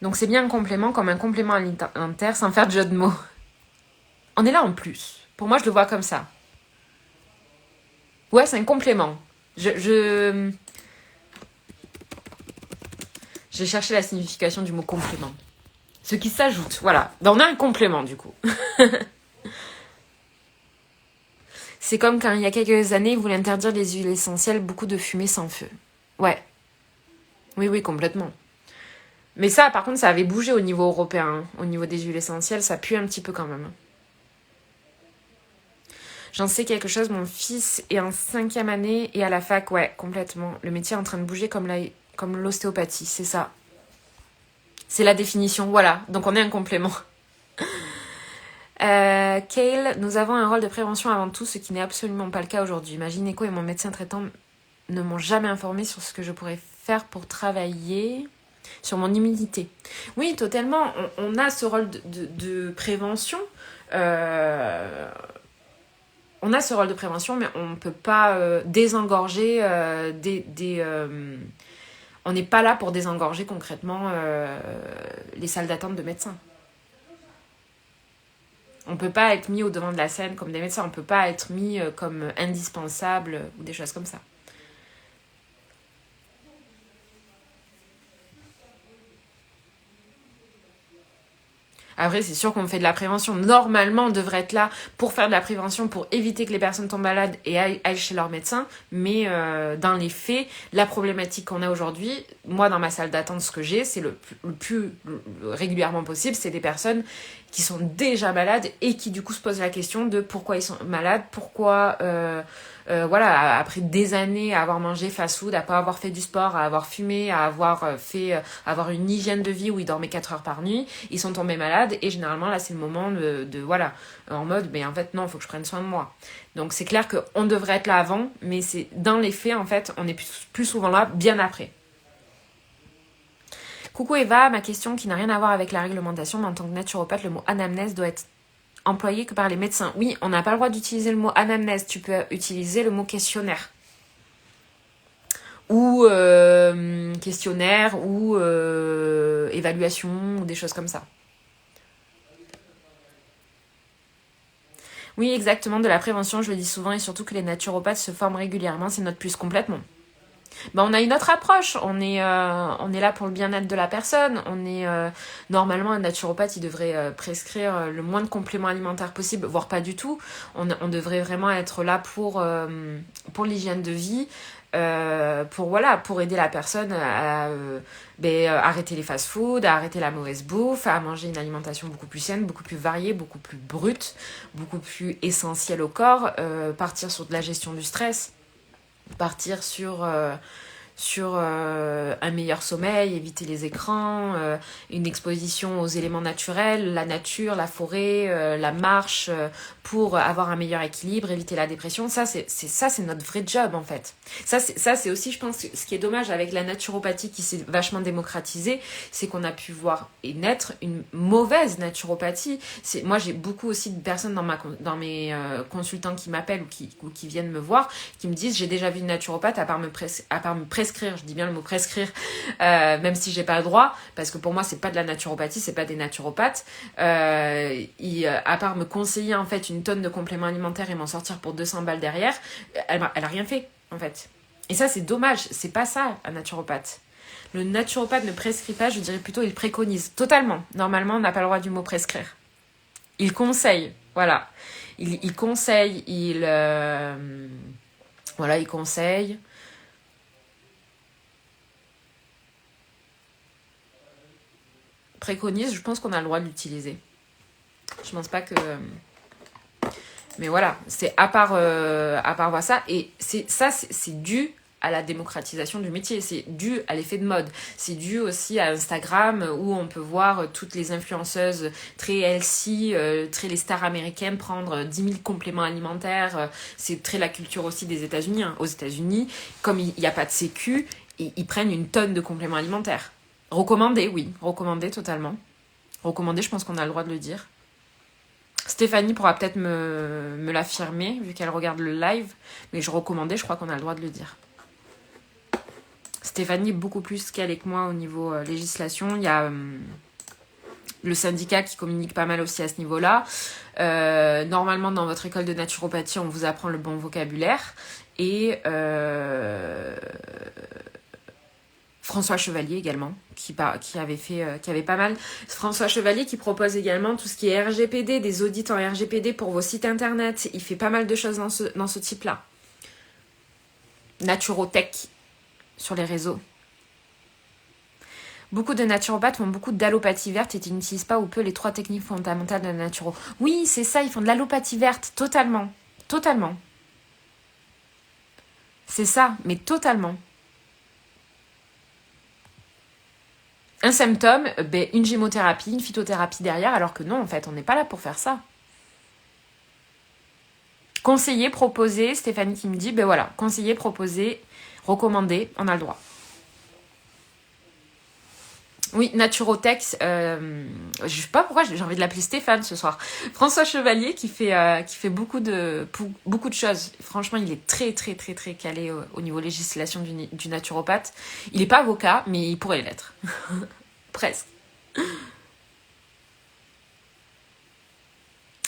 Donc c'est bien un complément comme un complément alimentaire sans faire de jeu de mots. On est là en plus. Pour moi, je le vois comme ça. Ouais, c'est un complément. J'ai cherché la signification du mot complément. Ce qui s'ajoute, voilà. Ben, on a un complément du coup. C'est comme quand il y a quelques années, ils voulaient interdire les huiles essentielles, beaucoup de fumée sans feu. Ouais. Oui, oui, complètement. Mais ça, par contre, ça avait bougé au niveau européen. Hein. Au niveau des huiles essentielles, ça pue un petit peu quand même. J'en sais quelque chose, mon fils est en 5e année et à la fac, ouais, complètement. Le métier est en train de bouger comme l'ostéopathie, c'est ça. C'est la définition, voilà. Donc on est un complément. Kale, nous avons un rôle de prévention avant tout, ce qui n'est absolument pas le cas aujourd'hui. Ma gynéco et mon médecin traitant ne m'ont jamais informé sur ce que je pourrais faire pour travailler sur mon immunité. Oui, totalement. On a ce rôle de prévention. On a ce rôle de prévention, mais on ne peut pas désengorger on n'est pas là pour désengorger concrètement les salles d'attente de médecins. On ne peut pas être mis au devant de la scène comme des médecins. On ne peut pas être mis comme indispensable ou des choses comme ça. Après, c'est sûr qu'on fait de la prévention. Normalement, on devrait être là pour faire de la prévention, pour éviter que les personnes tombent malades et aillent chez leur médecin. Mais dans les faits, la problématique qu'on a aujourd'hui, moi, dans ma salle d'attente, ce que j'ai, c'est le plus régulièrement possible, c'est des personnes qui sont déjà malades et qui, du coup, se posent la question de pourquoi ils sont malades, pourquoi... voilà, après des années à avoir mangé fast-food, à pas avoir fait du sport, à avoir fumé, à avoir avoir une hygiène de vie où ils dormaient 4 heures par nuit, ils sont tombés malades et généralement là c'est le moment de voilà, en mode mais en fait non, il faut que je prenne soin de moi. Donc c'est clair qu'on devrait être là avant, mais c'est dans les faits en fait, on est plus souvent là bien après. Coucou Eva, ma question qui n'a rien à voir avec la réglementation, mais en tant que naturopathe, le mot anamnèse doit être employé que par les médecins. Oui, on n'a pas le droit d'utiliser le mot anamnèse, tu peux utiliser le mot questionnaire. Ou questionnaire, ou évaluation, ou des choses comme ça. Oui, exactement, de la prévention, je le dis souvent, et surtout que les naturopathes se forment régulièrement, c'est notre plus complètement. Ben, on a une autre approche, on est là pour le bien-être de la personne, normalement un naturopathe il devrait prescrire le moins de compléments alimentaires possible, voire pas du tout, on devrait vraiment être là pour l'hygiène de vie, pour aider la personne à arrêter les fast-foods, à arrêter la mauvaise bouffe, à manger une alimentation beaucoup plus saine, beaucoup plus variée, beaucoup plus brute, beaucoup plus essentielle au corps, partir sur de la gestion du stress, partir sur un meilleur sommeil, éviter les écrans, une exposition aux éléments naturels, la nature, la forêt, la marche, pour avoir un meilleur équilibre, éviter la dépression. Ça, c'est notre vrai job, en fait. Ça, c'est aussi, je pense, ce qui est dommage avec la naturopathie qui s'est vachement démocratisée, c'est qu'on a pu voir et naître une mauvaise naturopathie. Moi, j'ai beaucoup aussi de personnes dans mes consultants qui m'appellent ou qui viennent me voir, qui me disent, j'ai déjà vu une naturopathe à part me prescrire, je dis bien le mot prescrire, même si j'ai pas le droit, parce que pour moi, c'est pas de la naturopathie, c'est pas des naturopathes. À part me conseiller, en fait, une tonne de compléments alimentaires et m'en sortir pour 200 balles derrière, elle a rien fait, en fait. Et ça, c'est dommage. C'est pas ça, un naturopathe. Le naturopathe ne prescrit pas, je dirais plutôt il préconise. Totalement. Normalement, on n'a pas le droit du mot prescrire. Il conseille, voilà. Il conseille, voilà, il conseille. Préconise, je pense qu'on a le droit de l'utiliser. Je pense pas que... Mais voilà, c'est à part voir ça. Et c'est dû à la démocratisation du métier. C'est dû à l'effet de mode. C'est dû aussi à Instagram où on peut voir toutes les influenceuses très healthy, très les stars américaines prendre 10 000 compléments alimentaires. C'est très la culture aussi des États-Unis. Hein. Aux États-Unis, comme il n'y a pas de sécu, ils prennent une tonne de compléments alimentaires. Recommandé, oui. Recommandé totalement. Recommandé, je pense qu'on a le droit de le dire. Stéphanie pourra peut-être me l'affirmer, vu qu'elle regarde le live. Mais je recommandais, je crois qu'on a le droit de le dire. Stéphanie est beaucoup plus calée que moi au niveau législation. Il y a le syndicat qui communique pas mal aussi à ce niveau-là. Normalement, dans votre école de naturopathie, on vous apprend le bon vocabulaire. Et... François Chevalier également, qui avait pas mal. François Chevalier qui propose également tout ce qui est RGPD, des audits en RGPD pour vos sites internet. Il fait pas mal de choses dans ce type-là. Naturotech sur les réseaux. Beaucoup de naturopathes font beaucoup d'allopathie verte et n'utilisent pas ou peu les 3 techniques fondamentales de la naturo. Oui, c'est ça, ils font de l'allopathie verte, totalement. Totalement. C'est ça, mais totalement. Un symptôme, une gémothérapie, une phytothérapie derrière, alors que non, en fait, on n'est pas là pour faire ça. Conseiller, proposer, Stéphanie qui me dit, voilà, conseiller, proposer, recommander, on a le droit. Oui, Naturotech, je sais pas pourquoi j'ai envie de l'appeler Stéphane ce soir. François Chevalier qui fait beaucoup de choses. Franchement, il est très très très très calé au niveau législation du naturopathe. Il n'est pas avocat, mais il pourrait l'être. Presque.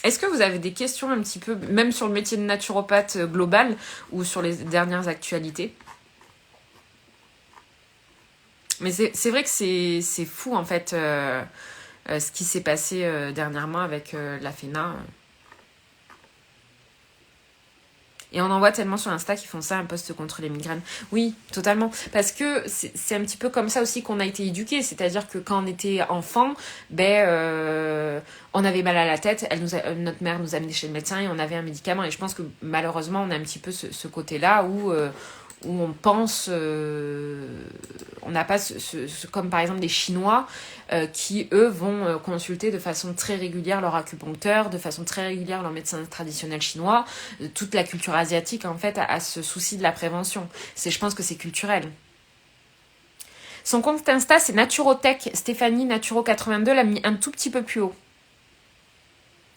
Est-ce que vous avez des questions un petit peu, même sur le métier de naturopathe global ou sur les dernières actualités ? Mais c'est vrai que c'est fou, en fait, ce qui s'est passé dernièrement avec la FENA. Et on en voit tellement sur Insta qui font ça, un post contre les migraines. Oui, totalement. Parce que c'est un petit peu comme ça aussi qu'on a été éduqués. C'est-à-dire que quand on était enfant, on avait mal à la tête. Notre mère nous amenait chez le médecin et on avait un médicament. Et je pense que malheureusement, on a un petit peu ce côté-là où on pense... on n'a pas comme par exemple des Chinois qui, eux, vont consulter de façon très régulière leur acupuncteur, de façon très régulière leur médecin traditionnel chinois. Toute la culture asiatique, en fait, a ce souci de la prévention. Je pense que c'est culturel. Son compte Insta, c'est Naturotech. Stéphanie Naturo82 l'a mis un tout petit peu plus haut.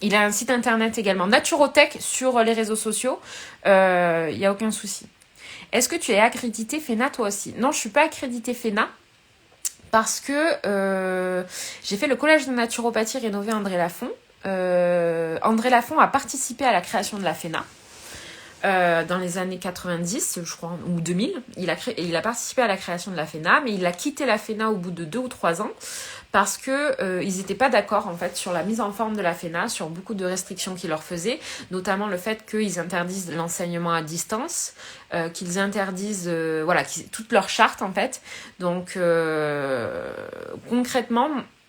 Il a un site internet également. Naturotech sur les réseaux sociaux. Il n'y a aucun souci. Est-ce que tu es accrédité FENA toi aussi ? Non, je ne suis pas accréditée FENA parce que j'ai fait le collège de naturopathie rénové André Lafont. André Lafont a participé à la création de la FENA dans les années 90, je crois, ou 2000. Il a participé à la création de la FENA, mais il a quitté la FENA au bout de 2 ou 3 ans parce que ils n'étaient pas d'accord en fait sur la mise en forme de la FENA, sur beaucoup de restrictions qu'il leur faisait, notamment le fait qu'ils interdisent l'enseignement à distance, qu'ils interdisent toute leur charte en fait. Donc concrètement,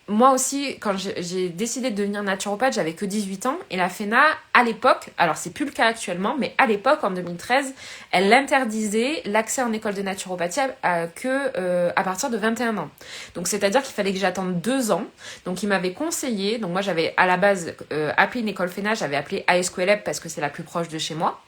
moi aussi, quand j'ai décidé de devenir naturopathe, j'avais que 18 ans. Et la FENA, à l'époque, alors c'est plus le cas actuellement, mais à l'époque, en 2013, elle interdisait l'accès en école de naturopathie à partir de 21 ans. Donc c'est-à-dire qu'il fallait que j'attende 2 ans. Donc il m'avait conseillé, donc moi j'avais à la base appelé une école FENA, j'avais appelé ASQLEB parce que c'est la plus proche de chez moi.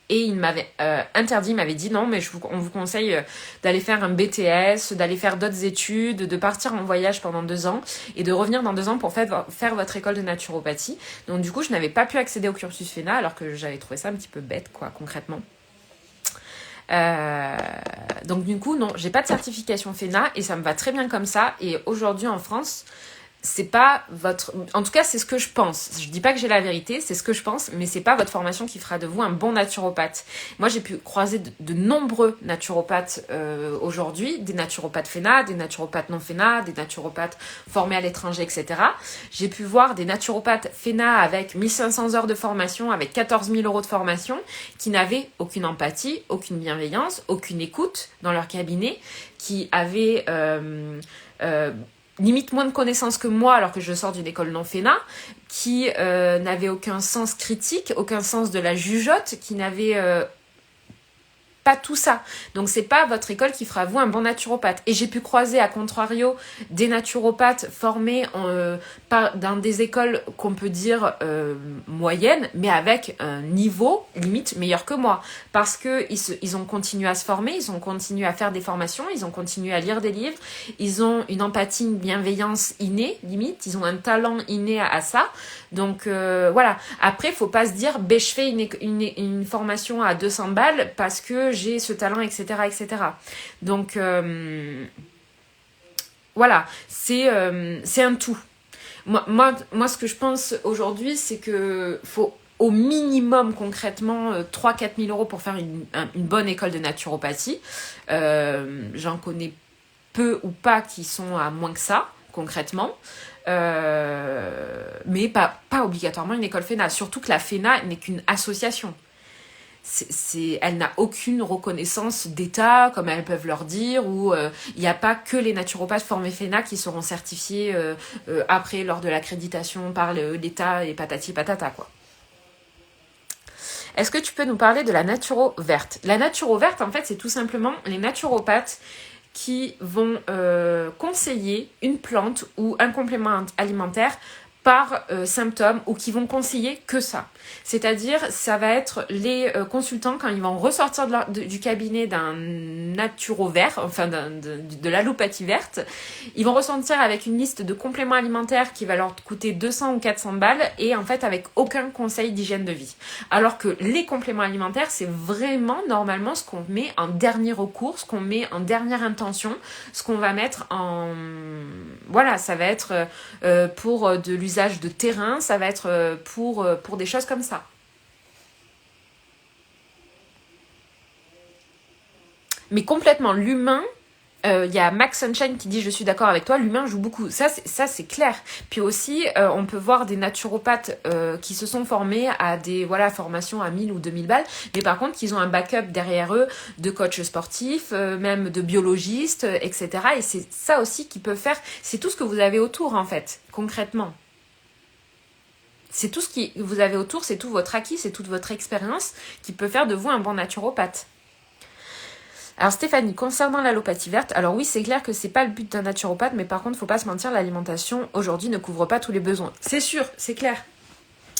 Et il m'avait interdit, il m'avait dit non, mais on vous conseille d'aller faire un BTS, d'aller faire d'autres études, de partir en voyage pendant 2 ans et de revenir dans 2 ans pour faire votre école de naturopathie. Donc du coup, je n'avais pas pu accéder au cursus FENA alors que j'avais trouvé ça un petit peu bête, quoi, concrètement. Donc du coup, non, j'ai pas de certification FENA et ça me va très bien comme ça. Et aujourd'hui en France... c'est pas votre... En tout cas, c'est ce que je pense. Je dis pas que j'ai la vérité, c'est ce que je pense, mais c'est pas votre formation qui fera de vous un bon naturopathe. Moi, j'ai pu croiser de nombreux naturopathes aujourd'hui, des naturopathes FENA, des naturopathes non FENA, des naturopathes formés à l'étranger, etc. J'ai pu voir des naturopathes FENA avec 1500 heures de formation, avec 14 000 euros de formation, qui n'avaient aucune empathie, aucune bienveillance, aucune écoute dans leur cabinet, qui avaient... limite moins de connaissances que moi alors que je sors d'une école non FENA, qui n'avait aucun sens critique, aucun sens de la jugeote, qui n'avait pas tout ça. Donc c'est pas votre école qui fera vous un bon naturopathe. Et j'ai pu croiser à contrario des naturopathes formés dans des écoles qu'on peut dire moyennes, mais avec un niveau limite meilleur que moi. Parce que ils ont continué à se former, ils ont continué à faire des formations, ils ont continué à lire des livres, ils ont une empathie, une bienveillance innée, limite, ils ont un talent inné à ça. Donc voilà. Après, faut pas se dire, je fais une formation à 200 balles parce que j'ai ce talent, etc., etc. Donc voilà, c'est un tout. Moi, ce que je pense aujourd'hui, c'est que faut au minimum concrètement 3-4 000 euros pour faire une bonne école de naturopathie. J'en connais peu ou pas qui sont à moins que ça, concrètement. Mais pas obligatoirement une école FENA. Surtout que la FENA n'est qu'une association. Elle n'a aucune reconnaissance d'État, comme elles peuvent leur dire, ou il n'y a pas que les naturopathes formés FENA qui seront certifiés après, lors de l'accréditation par l'État et patati patata, quoi. Est-ce que tu peux nous parler de la naturo verte? La naturo verte, en fait, c'est tout simplement les naturopathes qui vont conseiller une plante ou un complément alimentaire par symptômes ou qui vont conseiller que ça. C'est-à-dire, ça va être les consultants quand ils vont ressortir du cabinet d'un naturo vert, enfin de l'allopathie verte, ils vont ressortir avec une liste de compléments alimentaires qui va leur coûter 200 ou 400 balles et en fait avec aucun conseil d'hygiène de vie. Alors que les compléments alimentaires, c'est vraiment normalement ce qu'on met en dernier recours, ce qu'on met en dernière intention, ce qu'on va mettre en... Voilà, ça va être pour de l'usage de terrain, ça va être pour des choses comme ça. Mais complètement, l'humain, y a Max Sunshine qui dit je suis d'accord avec toi, l'humain joue beaucoup. Ça c'est clair. Puis aussi, on peut voir des naturopathes qui se sont formés à des formations à 1000 ou 2000 balles, mais par contre, qu'ils ont un backup derrière eux de coachs sportifs, même de biologistes, etc. Et c'est ça aussi qui peut faire, c'est tout ce que vous avez autour en fait, concrètement. C'est tout ce que vous avez autour, c'est tout votre acquis, c'est toute votre expérience qui peut faire de vous un bon naturopathe. Alors Stéphanie, concernant l'allopathie verte, alors oui, c'est clair que c'est pas le but d'un naturopathe, mais par contre, faut pas se mentir, l'alimentation aujourd'hui ne couvre pas tous les besoins. C'est sûr, c'est clair.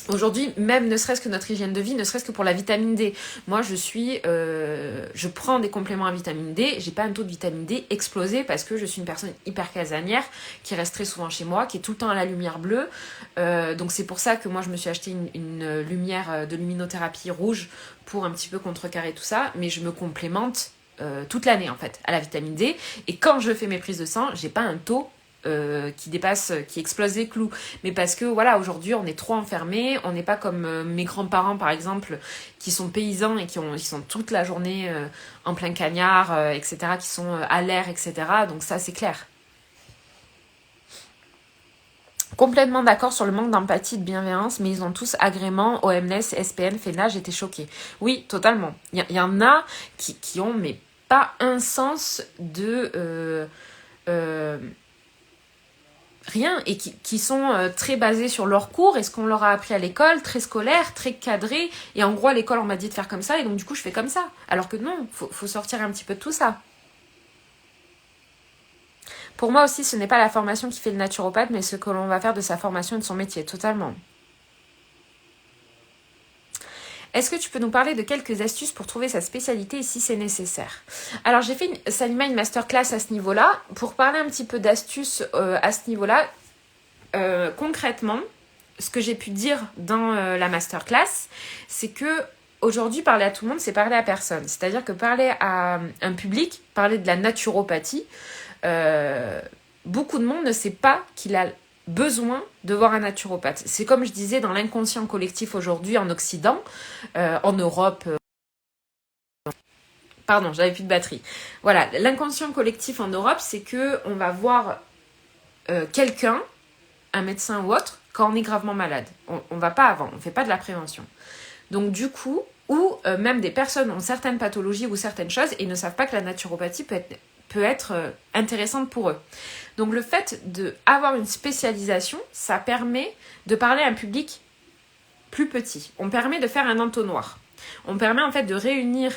Aujourd'hui, même ne serait-ce que notre hygiène de vie, ne serait-ce que pour la vitamine D. Moi, je prends des compléments à vitamine D. J'ai pas un taux de vitamine D explosé parce que je suis une personne hyper casanière qui reste très souvent chez moi, qui est tout le temps à la lumière bleue. Donc c'est pour ça que moi, je me suis acheté une lumière de luminothérapie rouge pour un petit peu contrecarrer tout ça. Mais je me complémente toute l'année en fait à la vitamine D. Et quand je fais mes prises de sang, j'ai pas un taux qui explose les clous. Mais parce que voilà, aujourd'hui on est trop enfermés, on n'est pas comme mes grands-parents par exemple, qui sont paysans et qui sont toute la journée en plein cagnard, etc., qui sont à l'air, etc. Donc ça c'est clair. Complètement d'accord sur le manque d'empathie et de bienveillance, mais ils ont tous agrément OMS, SPN, FENA, j'étais choquée. Oui, totalement. Il y en a qui ont, mais pas un sens de... rien, et qui sont très basés sur leurs cours et ce qu'on leur a appris à l'école, très scolaire, très cadré, et en gros à l'école on m'a dit de faire comme ça et donc du coup je fais comme ça, alors que non, faut sortir un petit peu de tout ça. Pour moi aussi, ce n'est pas la formation qui fait le naturopathe, mais ce que l'on va faire de sa formation et de son métier, totalement. Est-ce que tu peux nous parler de quelques astuces pour trouver sa spécialité et si c'est nécessaire? Alors j'ai fait Salima une masterclass à ce niveau-là. Pour parler un petit peu d'astuces à ce niveau-là, concrètement, ce que j'ai pu dire dans la masterclass, c'est que aujourd'hui, parler à tout le monde, c'est parler à personne. C'est-à-dire que parler à un public, parler de la naturopathie, beaucoup de monde ne sait pas qu'il a besoin de voir un naturopathe. C'est comme je disais dans l'inconscient collectif aujourd'hui en Occident, en Europe. Pardon, j'avais plus de batterie. Voilà, l'inconscient collectif en Europe, c'est que on va voir quelqu'un, un médecin ou autre, quand on est gravement malade. On va pas avant, on fait pas de la prévention. Donc du coup, ou même des personnes ont certaines pathologies ou certaines choses et ne savent pas que la naturopathie peut être intéressante pour eux. Donc le fait d'avoir une spécialisation, ça permet de parler à un public plus petit. On permet de faire un entonnoir. On permet en fait de réunir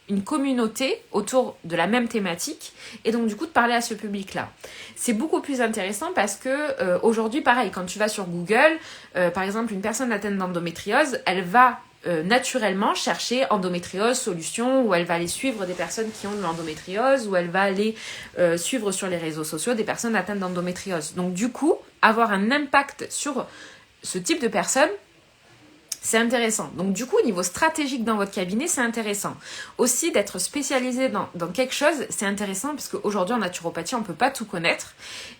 une communauté autour de la même thématique et donc du coup de parler à ce public-là. C'est beaucoup plus intéressant parce que aujourd'hui, pareil, quand tu vas sur Google, par exemple, une personne atteinte d'endométriose, elle va naturellement chercher endométriose solution, ou elle va aller suivre des personnes qui ont de l'endométriose, ou elle va aller suivre sur les réseaux sociaux des personnes atteintes d'endométriose. Donc du coup, avoir un impact sur ce type de personnes, c'est intéressant. Donc du coup, au niveau stratégique dans votre cabinet, c'est intéressant. Aussi, d'être spécialisé dans quelque chose, c'est intéressant parce qu'aujourd'hui, en naturopathie, on ne peut pas tout connaître.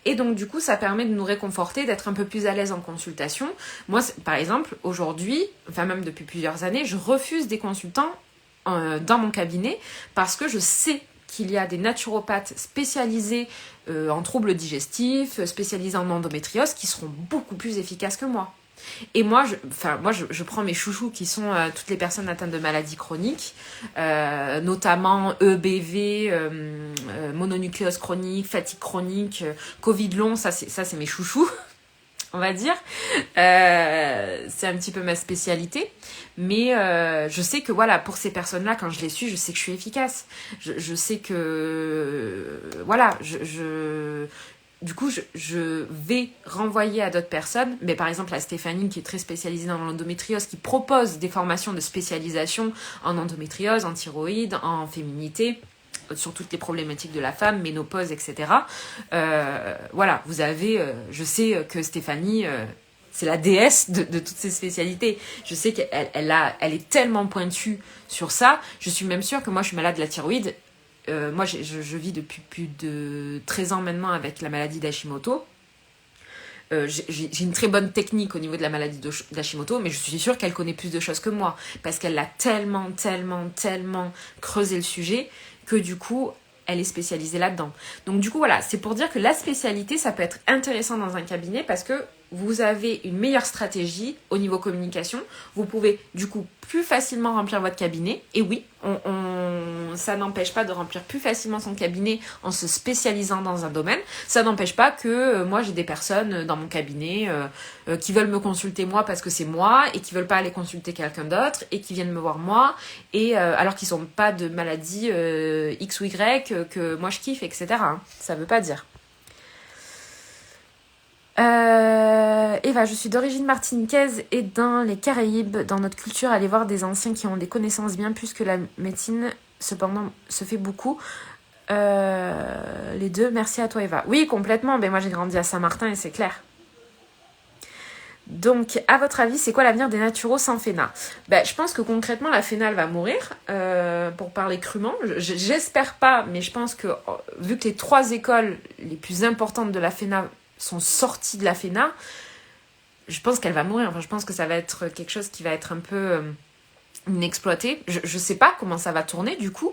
Et donc du coup, ça permet de nous réconforter, d'être un peu plus à l'aise en consultation. Moi, par exemple, aujourd'hui, enfin même depuis plusieurs années, je refuse des consultants dans mon cabinet parce que je sais qu'il y a des naturopathes spécialisés en troubles digestifs, spécialisés en endométriose, qui seront beaucoup plus efficaces que moi. Et moi, je prends mes chouchous qui sont toutes les personnes atteintes de maladies chroniques, notamment EBV, mononucléose chronique, fatigue chronique, Covid long, ça c'est mes chouchous, on va dire. C'est un petit peu ma spécialité. Mais je sais que voilà, pour ces personnes-là, quand je les suis, je sais que je suis efficace. Je sais que... voilà, du coup, je vais renvoyer à d'autres personnes, mais par exemple à Stéphanie qui est très spécialisée dans l'endométriose, qui propose des formations de spécialisation en endométriose, en thyroïde, en féminité, sur toutes les problématiques de la femme, ménopause, etc. Voilà, vous avez, je sais que Stéphanie, c'est la déesse de toutes ces spécialités. Je sais qu'elle est tellement pointue sur ça. Je suis même sûre que moi, je suis malade de la thyroïde. Moi, je vis depuis plus de 13 ans maintenant avec la maladie d'Hashimoto. J'ai une très bonne technique au niveau de la maladie d'Hashimoto, mais je suis sûre qu'elle connaît plus de choses que moi, parce qu'elle a tellement creusé le sujet que du coup, elle est spécialisée là-dedans. Donc du coup, voilà, c'est pour dire que la spécialité, ça peut être intéressant dans un cabinet parce que vous avez une meilleure stratégie au niveau communication. Vous pouvez du coup plus facilement remplir votre cabinet. Et oui, ça n'empêche pas de remplir plus facilement son cabinet en se spécialisant dans un domaine. Ça n'empêche pas que moi j'ai des personnes dans mon cabinet qui veulent me consulter moi parce que c'est moi et qui veulent pas aller consulter quelqu'un d'autre et qui viennent me voir moi et alors qu'ils sont pas de maladie X ou Y que moi je kiffe, etc. Hein. Ça veut pas dire. Eva, je suis d'origine martiniquaise et dans les Caraïbes, dans notre culture, aller voir des anciens qui ont des connaissances bien plus que la médecine, cependant, se fait beaucoup. Les deux, merci à toi Eva. Oui, complètement, ben, moi j'ai grandi à Saint-Martin et c'est clair. Donc, à votre avis, c'est quoi l'avenir des naturaux sans FENA ? Ben, je pense que concrètement, la FENA, elle va mourir, pour parler crûment. J'espère pas, mais je pense que, vu que les 3 écoles les plus importantes de la FENA sont sorties de la FENA, je pense qu'elle va mourir. Enfin, je pense que ça va être quelque chose qui va être un peu inexploité. Je sais pas comment ça va tourner du coup.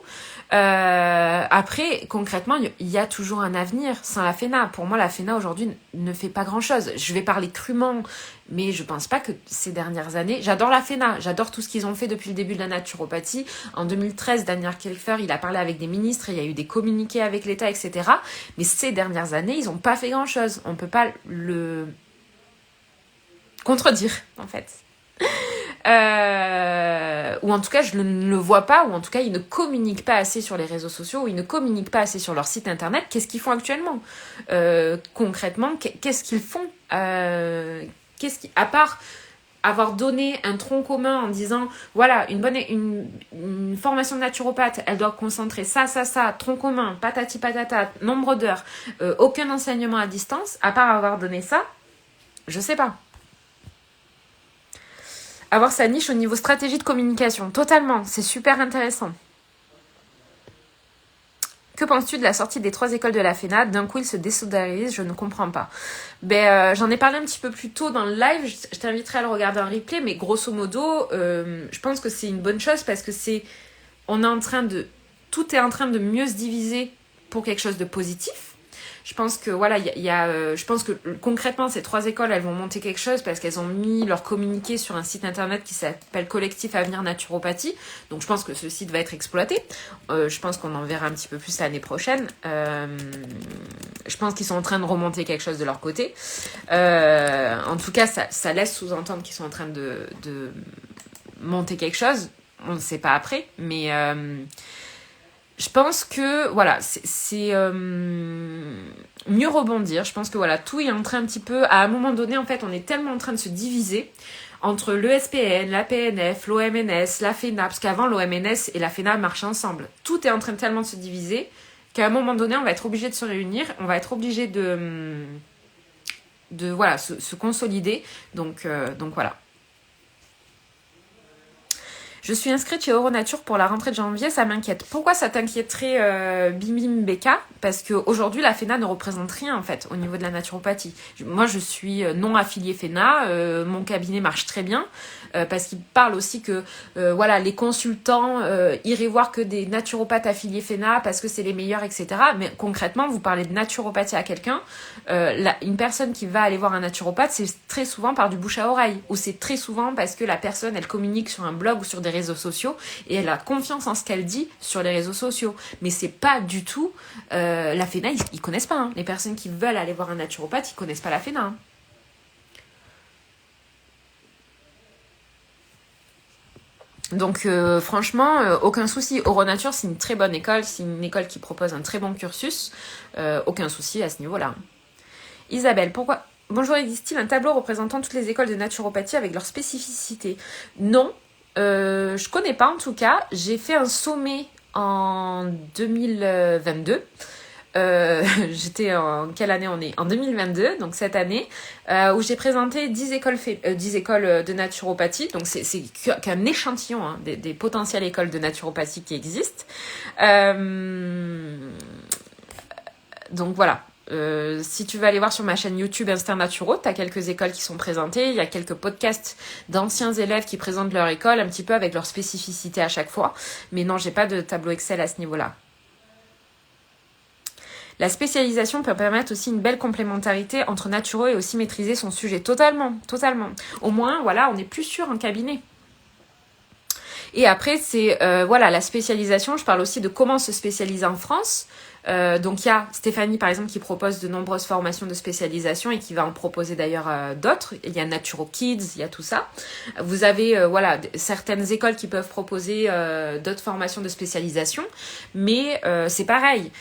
Après, concrètement, il y a toujours un avenir sans la FENA. Pour moi, la FENA aujourd'hui ne fait pas grand-chose. Je vais parler crûment, mais je pense pas que ces dernières années... J'adore la FENA, j'adore tout ce qu'ils ont fait depuis le début de la naturopathie. En 2013, Daniel Kelfer, il a parlé avec des ministres, il y a eu des communiqués avec l'État, etc. Mais ces dernières années, ils ont pas fait grand-chose. On peut pas le contredire, en fait. Ou en tout cas je ne le vois pas, ou en tout cas ils ne communiquent pas assez sur les réseaux sociaux, ou ils ne communiquent pas assez sur leur site internet. Qu'est-ce qu'ils font actuellement concrètement, qu'est-ce qu'ils font à part avoir donné un tronc commun en disant voilà, une formation de naturopathe, elle doit concentrer ça, tronc commun, patati patata, nombre d'heures, aucun enseignement à distance, à part avoir donné ça, je sais pas. Avoir sa niche au niveau stratégie de communication. Totalement, c'est super intéressant. Que penses-tu de la sortie des 3 écoles de la FENA ? D'un coup, ils se désolidarisent, je ne comprends pas. J'en ai parlé un petit peu plus tôt dans le live, je t'inviterai à le regarder en replay, mais grosso modo, je pense que c'est une bonne chose parce que tout est en train de mieux se diviser pour quelque chose de positif. Je pense que voilà, je pense que concrètement ces 3 écoles, elles vont monter quelque chose parce qu'elles ont mis leur communiqué sur un site internet qui s'appelle Collectif Avenir Naturopathie. Donc je pense que ce site va être exploité. Je pense qu'on en verra un petit peu plus l'année prochaine. Je pense qu'ils sont en train de remonter quelque chose de leur côté. En tout cas, ça laisse sous-entendre qu'ils sont en train de monter quelque chose. On ne sait pas après, mais je pense que voilà, c'est mieux rebondir. Je pense que voilà, tout est en train un petit peu... À un moment donné, en fait, on est tellement en train de se diviser entre l'ESPN, la PNF, l'OMNS, la FENA, parce qu'avant, l'OMNS et la FENA marchaient ensemble. Tout est en train tellement de se diviser qu'à un moment donné, on va être obligé de se réunir, on va être obligé de voilà, se consolider. Donc voilà. Je suis inscrite chez Euronature pour la rentrée de janvier, ça m'inquiète. Pourquoi ça t'inquiéterait, Bim Bim Becca? Parce qu'aujourd'hui, la FENA ne représente rien, en fait, au niveau de la naturopathie. Moi, je suis non affiliée FENA, mon cabinet marche très bien, parce qu'il parle aussi que, voilà, les consultants iraient voir que des naturopathes affiliés FENA, parce que c'est les meilleurs, etc. Mais concrètement, vous parlez de naturopathie à quelqu'un, une personne qui va aller voir un naturopathe, c'est très souvent par du bouche à oreille, ou c'est très souvent parce que la personne, elle communique sur un blog ou sur des réseaux sociaux et elle a confiance en ce qu'elle dit sur les réseaux sociaux. Mais c'est pas du tout la FENA, ils connaissent pas. Hein. Les personnes qui veulent aller voir un naturopathe, ils connaissent pas la FENA. Hein. Donc franchement, aucun souci. Euronature, c'est une très bonne école, c'est une école qui propose un très bon cursus. Aucun souci à ce niveau-là. Isabelle, pourquoi... Bonjour, existe-t-il un tableau représentant toutes les écoles de naturopathie avec leurs spécificités? Non, je connais pas en tout cas. J'ai fait un sommet en 2022. J'étais en... Quelle année on est? En 2022, donc cette année, où j'ai présenté 10 écoles de naturopathie. Donc c'est qu'un échantillon hein, des potentielles écoles de naturopathie qui existent. Donc voilà. Si tu veux aller voir sur ma chaîne YouTube Instinct Naturo, tu as quelques écoles qui sont présentées, il y a quelques podcasts d'anciens élèves qui présentent leur école un petit peu avec leurs spécificités à chaque fois, mais non, j'ai pas de tableau Excel à ce niveau-là. La spécialisation peut permettre aussi une belle complémentarité entre naturo et aussi maîtriser son sujet. Totalement. Au moins, voilà, on est plus sûr en cabinet. Et après, c'est voilà la spécialisation. Je parle aussi de comment se spécialiser en France. Donc il y a Stéphanie par exemple qui propose de nombreuses formations de spécialisation et qui va en proposer d'ailleurs d'autres. Il y a Naturo Kids, il y a tout ça. Vous avez voilà certaines écoles qui peuvent proposer d'autres formations de spécialisation, mais c'est pareil.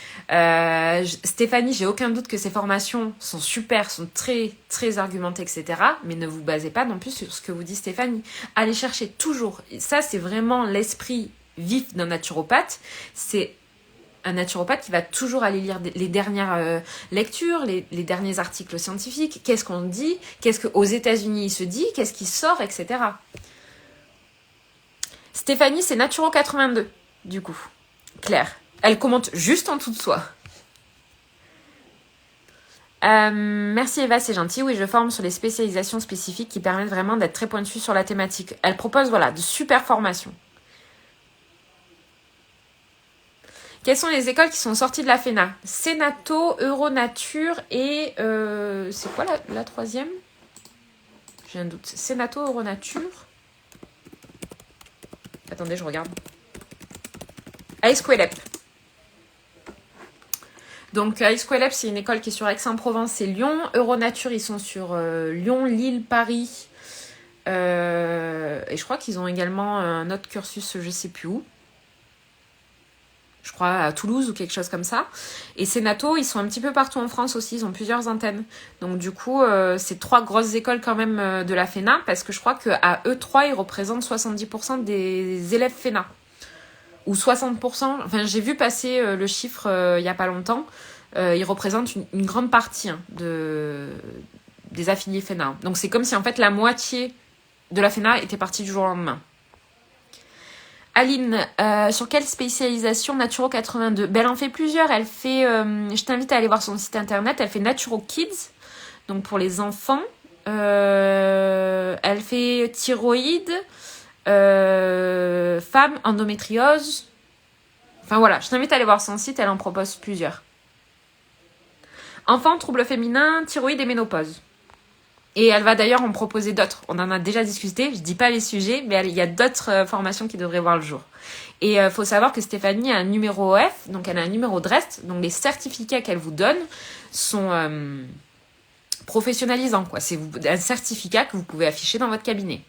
Stéphanie, j'ai aucun doute que ces formations sont super, sont très très argumentées, etc. Mais ne vous basez pas non plus sur ce que vous dit Stéphanie. Allez chercher toujours. Et ça c'est vraiment l'esprit vif d'un naturopathe. C'est un naturopathe qui va toujours aller lire les dernières lectures, les derniers articles scientifiques, qu'est-ce qu'on dit, qu'est-ce qu'aux États-Unis il se dit, qu'est-ce qui sort, etc. Stéphanie, c'est Naturo 82, du coup. Claire. Elle commente juste en dessous de soi. Merci Eva, c'est gentil. Oui, je forme sur les spécialisations spécifiques qui permettent vraiment d'être très pointues sur la thématique. Elle propose voilà, de super formations. Quelles sont les écoles qui sont sorties de la FENA? Senato, Euronature et... c'est quoi la troisième? J'ai un doute. Senato, Euronature. Attendez, je regarde. Aesquelep. Donc Aesquelep, c'est une école qui est sur Aix-en-Provence et Lyon. Euronature, ils sont sur Lyon, Lille, Paris. Et je crois qu'ils ont également un autre cursus, je sais plus où. Je crois à Toulouse ou quelque chose comme ça. Et Senato, ils sont un petit peu partout en France aussi, ils ont plusieurs antennes. Donc du coup, c'est 3 grosses écoles quand même de la FENA, parce que je crois qu'à eux 3, ils représentent 70% des élèves FENA. Ou 60%, enfin j'ai vu passer le chiffre il n'y a pas longtemps, ils représentent une grande partie hein, des affiliés FENA. Donc c'est comme si en fait la moitié de la FENA était partie du jour au lendemain. Aline, sur quelle spécialisation Naturo 82? Ben, elle en fait plusieurs. Elle fait, je t'invite à aller voir son site internet. Elle fait Naturo Kids, donc pour les enfants. Elle fait thyroïde, femmes, endométriose. Enfin voilà, je t'invite à aller voir son site. Elle en propose plusieurs. Enfants, troubles féminins, thyroïde et ménopause. Et elle va d'ailleurs en proposer d'autres. On en a déjà discuté, je dis pas les sujets, mais il y a d'autres formations qui devraient voir le jour. Et faut savoir que Stéphanie a un numéro OF, donc elle a un numéro de reste, donc les certificats qu'elle vous donne sont professionnalisants, quoi. C'est un certificat que vous pouvez afficher dans votre cabinet.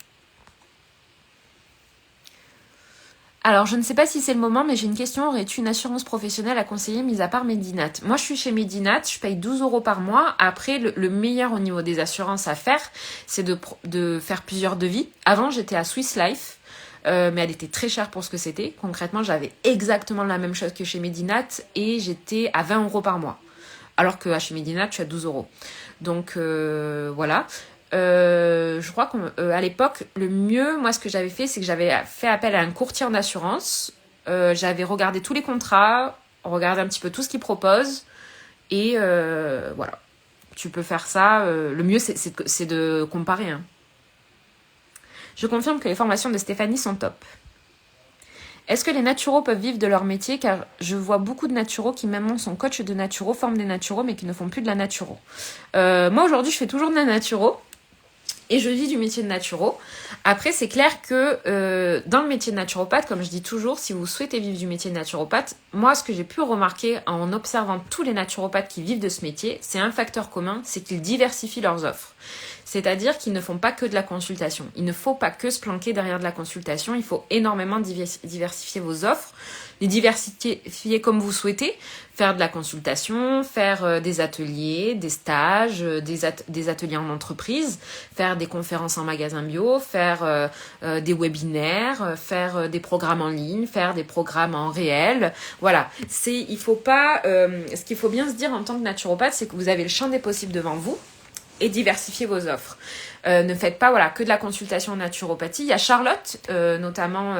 Alors, je ne sais pas si c'est le moment, mais j'ai une question. Aurais-tu une assurance professionnelle à conseiller, mis à part Medinat? Moi, je suis chez Medinat, je paye 12 € par mois. Après, le meilleur au niveau des assurances à faire, c'est de faire plusieurs devis. Avant, j'étais à Swiss Life, mais elle était très chère pour ce que c'était. Concrètement, j'avais exactement la même chose que chez Medinat et j'étais à 20 € par mois. Alors que chez Medinat, je suis à 12 €. Donc, voilà. je crois qu'à l'époque, le mieux, moi, ce que j'avais fait, c'est que j'avais fait appel à un courtier en assurance. J'avais regardé tous les contrats, regardé un petit peu tout ce qu'il propose. Et voilà, tu peux faire ça. Le mieux, c'est de comparer. Hein. Je confirme que les formations de Stéphanie sont top. Est-ce que les naturaux peuvent vivre de leur métier? Car je vois beaucoup de naturaux qui maintenant sont coachs de naturaux, forment des naturaux, mais qui ne font plus de la naturo. Moi, aujourd'hui, je fais toujours de la naturo. Et je vis du métier de naturo. Après, c'est clair que dans le métier de naturopathe, comme je dis toujours, si vous souhaitez vivre du métier de naturopathe, moi, ce que j'ai pu remarquer en observant tous les naturopathes qui vivent de ce métier, c'est un facteur commun, c'est qu'ils diversifient leurs offres. C'est-à-dire qu'ils ne font pas que de la consultation. Il ne faut pas que se planquer derrière de la consultation. Il faut énormément diversifier vos offres, les diversifier comme vous souhaitez, faire de la consultation, faire des ateliers, des stages, des ateliers en entreprise, faire des conférences en magasin bio, faire des webinaires, faire des programmes en ligne, faire des programmes en réel. Voilà, il faut pas. Ce qu'il faut bien se dire en tant que naturopathe, c'est que vous avez le champ des possibles devant vous. Et diversifier vos offres. Ne faites pas que de la consultation en naturopathie. Il y a Charlotte, notamment,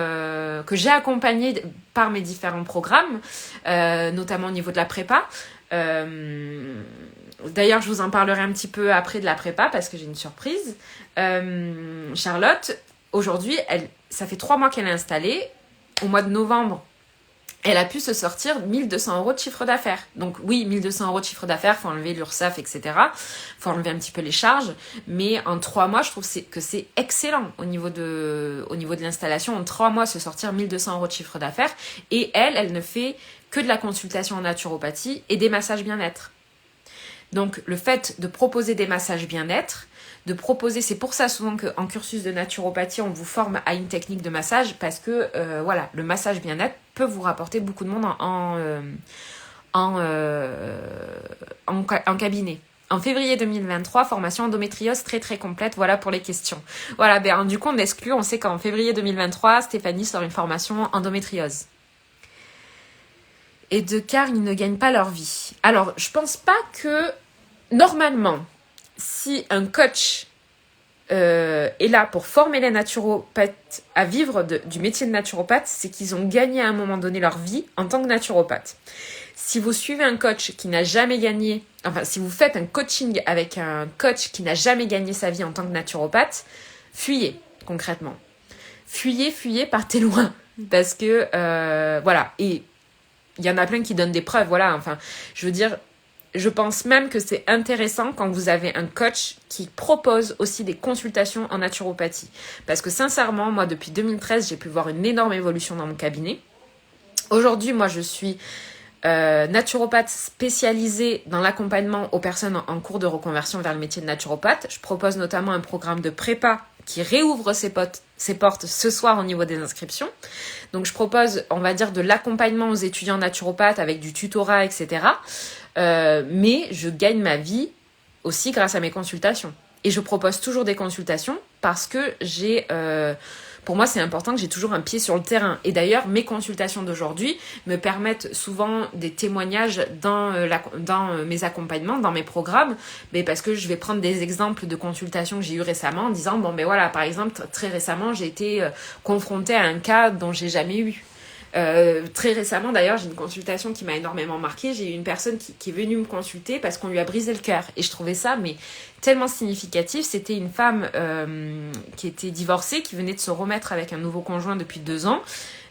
que j'ai accompagnée par mes différents programmes, notamment au niveau de la prépa. D'ailleurs, je vous en parlerai un petit peu après de la prépa parce que j'ai une surprise. Charlotte, aujourd'hui, ça fait 3 mois qu'elle est installée. Au mois de novembre, elle a pu se sortir 1 200 € de chiffre d'affaires. Donc oui, 1 200 € de chiffre d'affaires, il faut enlever l'URSSAF, etc. Il faut enlever un petit peu les charges. Mais en 3 mois, je trouve que c'est excellent au niveau de l'installation. En 3 mois, se sortir 1 200 € de chiffre d'affaires. Et elle ne fait que de la consultation en naturopathie et des massages bien-être. Donc le fait de proposer des massages bien-être, c'est pour ça souvent qu'en cursus de naturopathie, on vous forme à une technique de massage parce que le massage bien-être peut vous rapporter beaucoup de monde en cabinet. En février 2023, formation endométriose très très complète, voilà pour les questions. Voilà, du coup on exclut, on sait qu'en février 2023, Stéphanie sort une formation endométriose. Et car ils ne gagnent pas leur vie. Alors, je pense pas que, normalement, si un coach est là pour former les naturopathes à vivre du métier de naturopathe, c'est qu'ils ont gagné à un moment donné leur vie en tant que naturopathe. Si vous suivez un coach qui n'a jamais gagné, si vous faites un coaching avec un coach qui n'a jamais gagné sa vie en tant que naturopathe, fuyez, concrètement. Fuyez, partez loin. Parce que, et il y en a plein qui donnent des preuves, je veux dire, je pense même que c'est intéressant quand vous avez un coach qui propose aussi des consultations en naturopathie. Parce que sincèrement, moi, depuis 2013, j'ai pu voir une énorme évolution dans mon cabinet. Aujourd'hui, moi, je suis naturopathe spécialisée dans l'accompagnement aux personnes en cours de reconversion vers le métier de naturopathe. Je propose notamment un programme de prépa qui réouvre ses portes ce soir au niveau des inscriptions. Donc je propose, on va dire, de l'accompagnement aux étudiants naturopathes avec du tutorat, etc. Mais je gagne ma vie aussi grâce à mes consultations. Et je propose toujours des consultations parce que pour moi, c'est important que j'ai toujours un pied sur le terrain. Et d'ailleurs, mes consultations d'aujourd'hui me permettent souvent des témoignages dans mes accompagnements, dans mes programmes, mais parce que je vais prendre des exemples de consultations que j'ai eues récemment en disant, par exemple, très récemment, j'ai été confrontée à un cas dont j'ai jamais eu. Très récemment d'ailleurs, j'ai une consultation qui m'a énormément marquée. J'ai eu une personne qui est venue me consulter parce qu'on lui a brisé le cœur et je trouvais ça tellement significatif. C'était une femme qui était divorcée, qui venait de se remettre avec un nouveau conjoint depuis 2 ans.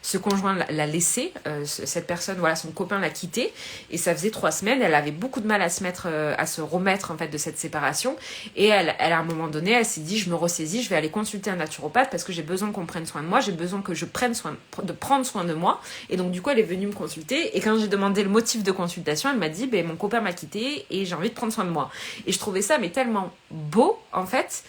Ce conjoint l'a laissé, cette personne, son copain l'a quitté et ça faisait 3 semaines. Elle avait beaucoup de mal à se remettre en fait de cette séparation et elle à un moment donné, elle s'est dit, je me ressaisis, je vais aller consulter un naturopathe parce que j'ai besoin qu'on prenne soin de moi, j'ai besoin que je prendre soin de moi. Et donc du coup, elle est venue me consulter et quand j'ai demandé le motif de consultation, elle m'a dit, mon copain m'a quitté et j'ai envie de prendre soin de moi. Et je trouvais ça tellement beau en fait.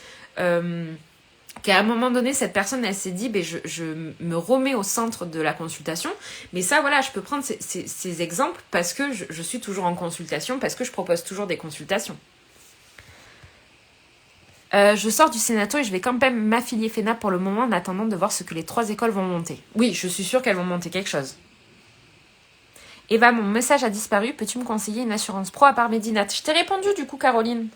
Qu'à un moment donné, cette personne, elle s'est dit, je me remets au centre de la consultation. Mais ça, je peux prendre ces exemples parce que je suis toujours en consultation, parce que je propose toujours des consultations. Je sors du Sénato et je vais quand même m'affilier FENA pour le moment en attendant de voir ce que les 3 écoles vont monter. Oui, je suis sûre qu'elles vont monter quelque chose. Eva, mon message a disparu. Peux-tu me conseiller une assurance pro à part Medinat? Je t'ai répondu du coup, Caroline.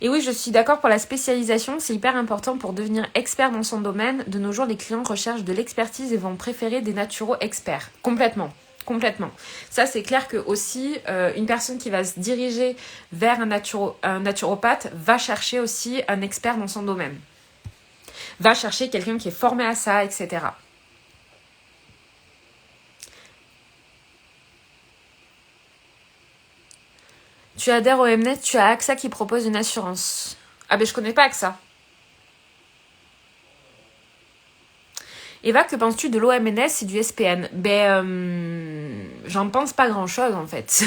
Et oui, je suis d'accord pour la spécialisation, c'est hyper important pour devenir expert dans son domaine. De nos jours, les clients recherchent de l'expertise et vont préférer des naturaux experts. Complètement. Complètement. Ça, c'est clair que aussi, une personne qui va se diriger vers un naturopathe va chercher aussi un expert dans son domaine. Va chercher quelqu'un qui est formé à ça, etc. Tu adhères au Mnet, tu as AXA qui propose une assurance. Ah ben je connais pas AXA. Eva, que penses-tu de l'OMNS et du SPN? J'en pense pas grand-chose en fait.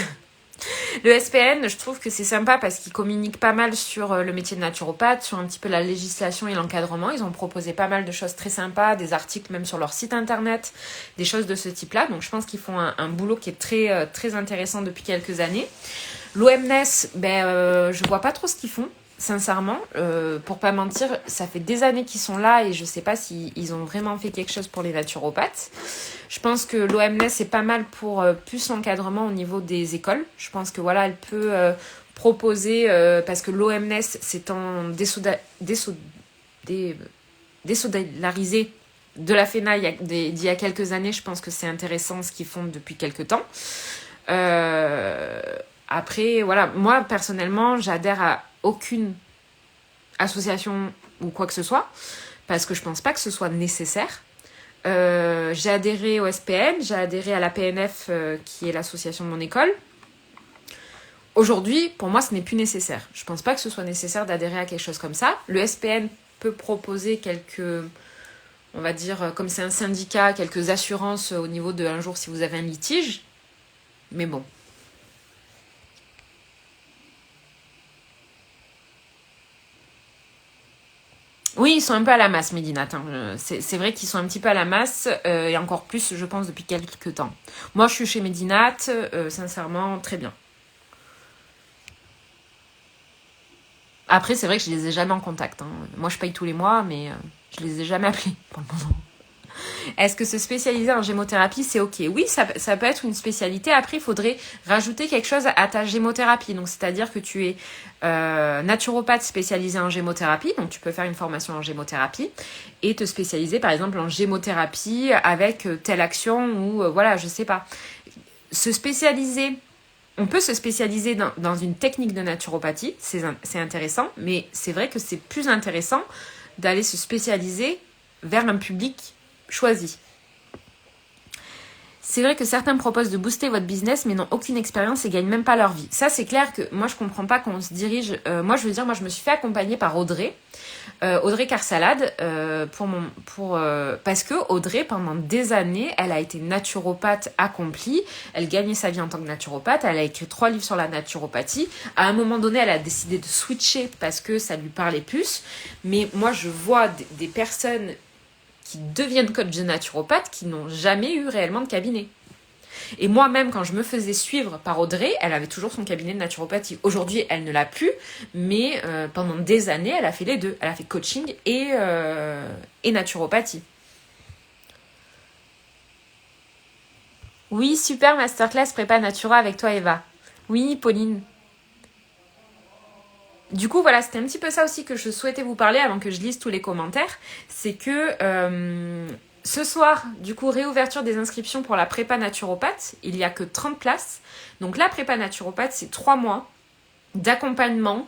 Le SPN, je trouve que c'est sympa parce qu'ils communiquent pas mal sur le métier de naturopathe, sur un petit peu la législation et l'encadrement. Ils ont proposé pas mal de choses très sympas, des articles même sur leur site internet, des choses de ce type-là. Donc je pense qu'ils font un boulot qui est très, très intéressant depuis quelques années. L'OMNS, je vois pas trop ce qu'ils font. Sincèrement, pour pas mentir, ça fait des années qu'ils sont là et je sais pas s'ils ont vraiment fait quelque chose pour les naturopathes. Je pense que l'OMNS est pas mal pour plus l'encadrement au niveau des écoles. Je pense que voilà, elle peut proposer, parce que l'OMNS s'étant désolidarisé de la FENA d'il y a quelques années, je pense que c'est intéressant ce qu'ils font depuis quelques temps. Après, voilà, moi personnellement, j'adhère à aucune association ou quoi que ce soit, parce que je pense pas que ce soit nécessaire. J'ai adhéré au SPN, j'ai adhéré à la PNF, qui est l'association de mon école. Aujourd'hui, pour moi, ce n'est plus nécessaire. Je pense pas que ce soit nécessaire d'adhérer à quelque chose comme ça. Le SPN peut proposer quelques, on va dire, comme c'est un syndicat, quelques assurances au niveau de un jour si vous avez un litige. Mais bon. Oui, ils sont un peu à la masse, Médinat. C'est vrai qu'ils sont un petit peu à la masse, et encore plus, je pense, depuis quelques temps. Moi, je suis chez Médinat, sincèrement, très bien. Après, c'est vrai que je les ai jamais en contact. Moi, je paye tous les mois, mais je les ai jamais appelés pour le moment. Est-ce que se spécialiser en gémothérapie, c'est ok? Oui, ça peut être une spécialité. Après, il faudrait rajouter quelque chose à ta gémothérapie. Donc, c'est-à-dire que tu es naturopathe spécialisé en gémothérapie. Donc, tu peux faire une formation en gémothérapie et te spécialiser, par exemple, en gémothérapie avec telle action ou, voilà, je sais pas. Se spécialiser... On peut se spécialiser dans une technique de naturopathie, c'est intéressant, mais c'est vrai que c'est plus intéressant d'aller se spécialiser vers un public choisi. C'est vrai que certains proposent de booster votre business mais n'ont aucune expérience et gagnent même pas leur vie. Ça, c'est clair que moi, je comprends pas qu'on se dirige... moi, je me suis fait accompagner par Audrey Carsalade, parce que Audrey, pendant des années, elle a été naturopathe accomplie. Elle gagnait sa vie en tant que naturopathe. Elle a écrit 3 livres sur la naturopathie. À un moment donné, elle a décidé de switcher parce que ça lui parlait plus. Mais moi, je vois des personnes qui deviennent coach de naturopathe qui n'ont jamais eu réellement de cabinet. Et moi-même, quand je me faisais suivre par Audrey, elle avait toujours son cabinet de naturopathie. Aujourd'hui, elle ne l'a plus, mais pendant des années, elle a fait les deux. Elle a fait coaching et naturopathie. Oui, super masterclass prépa natura avec toi, Eva. Oui, Pauline. Du coup, voilà, c'était un petit peu ça aussi que je souhaitais vous parler avant que je lise tous les commentaires. C'est que ce soir, du coup, réouverture des inscriptions pour la prépa naturopathe. Il n'y a que 30 places. Donc la prépa naturopathe, c'est 3 mois d'accompagnement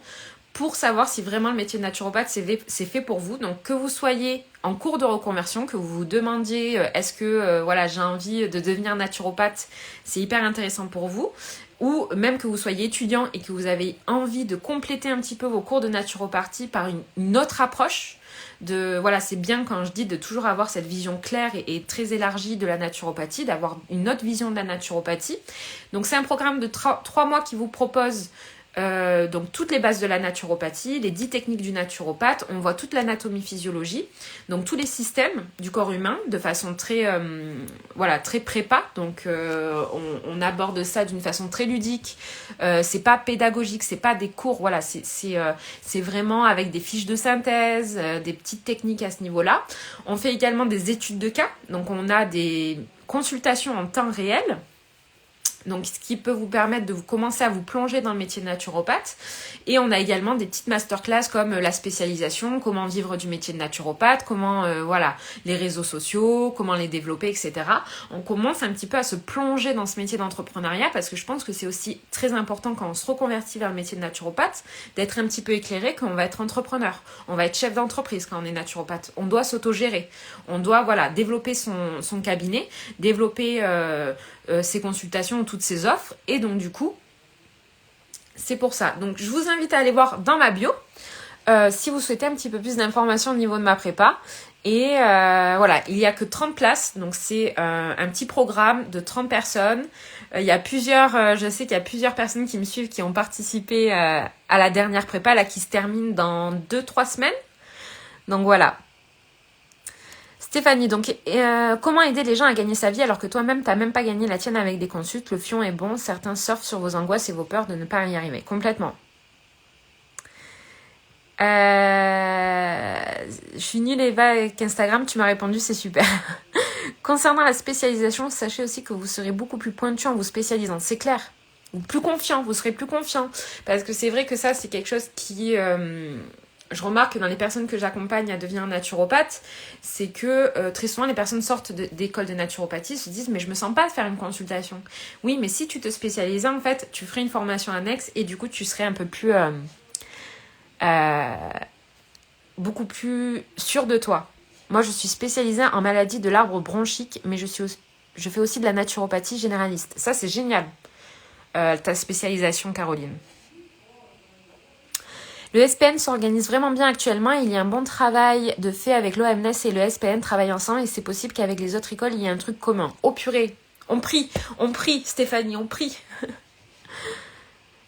pour savoir si vraiment le métier de naturopathe, c'est fait pour vous. Donc que vous soyez en cours de reconversion, que vous vous demandiez est-ce que voilà, j'ai envie de devenir naturopathe, c'est hyper intéressant pour vous. Ou même que vous soyez étudiant et que vous avez envie de compléter un petit peu vos cours de naturopathie par une autre approche. Voilà, c'est bien quand je dis de toujours avoir cette vision claire et très élargie de la naturopathie, d'avoir une autre vision de la naturopathie. Donc c'est un programme de 3 mois qui vous propose donc toutes les bases de la naturopathie, les 10 techniques du naturopathe. On voit toute l'anatomie physiologie, donc tous les systèmes du corps humain de façon très très prépa. Donc on aborde ça d'une façon très ludique. C'est pas pédagogique, c'est pas des cours. Voilà, c'est vraiment avec des fiches de synthèse, des petites techniques à ce niveau-là. On fait également des études de cas, donc on a des consultations en temps réel. Donc, ce qui peut vous permettre de vous commencer à vous plonger dans le métier de naturopathe. Et on a également des petites masterclass comme la spécialisation, comment vivre du métier de naturopathe, comment, les réseaux sociaux, comment les développer, etc. On commence un petit peu à se plonger dans ce métier d'entrepreneuriat parce que je pense que c'est aussi très important quand on se reconvertit vers le métier de naturopathe d'être un petit peu éclairé quand on va être entrepreneur. On va être chef d'entreprise quand on est naturopathe. On doit s'autogérer. On doit, développer son cabinet, développer ses consultations, toutes ses offres. Et donc, du coup, c'est pour ça. Donc, je vous invite à aller voir dans ma bio si vous souhaitez un petit peu plus d'informations au niveau de ma prépa. Et il n'y a que 30 places. Donc, c'est un petit programme de 30 personnes. Il y a plusieurs, je sais qu'il y a plusieurs personnes qui me suivent qui ont participé à la dernière prépa, là, qui se termine dans 2-3 semaines. Donc, voilà. Stéphanie, donc comment aider les gens à gagner sa vie alors que toi-même, t'as même pas gagné la tienne avec des consultes? Le fion est bon, certains surfent sur vos angoisses et vos peurs de ne pas y arriver. Complètement. Je suis nulle Eva avec Instagram, tu m'as répondu, c'est super. Concernant la spécialisation, sachez aussi que vous serez beaucoup plus pointu en vous spécialisant, c'est clair. Ou plus confiant, vous serez plus confiant. Parce que c'est vrai que ça, c'est quelque chose qui... je remarque que dans les personnes que j'accompagne à devenir naturopathe, c'est que très souvent les personnes sortent d'école de naturopathie se disent mais je me sens pas de faire une consultation. Oui, mais si tu te spécialisais en fait, tu ferais une formation annexe et du coup tu serais un peu plus beaucoup plus sûr de toi. Moi je suis spécialisée en maladie de l'arbre bronchique, mais je fais aussi de la naturopathie généraliste. Ça c'est génial, ta spécialisation, Caroline. Le SPN s'organise vraiment bien actuellement. Il y a un bon travail de fait avec l'OMS et le SPN travaillent ensemble et c'est possible qu'avec les autres écoles, il y ait un truc commun. Oh purée, on prie, Stéphanie, on prie.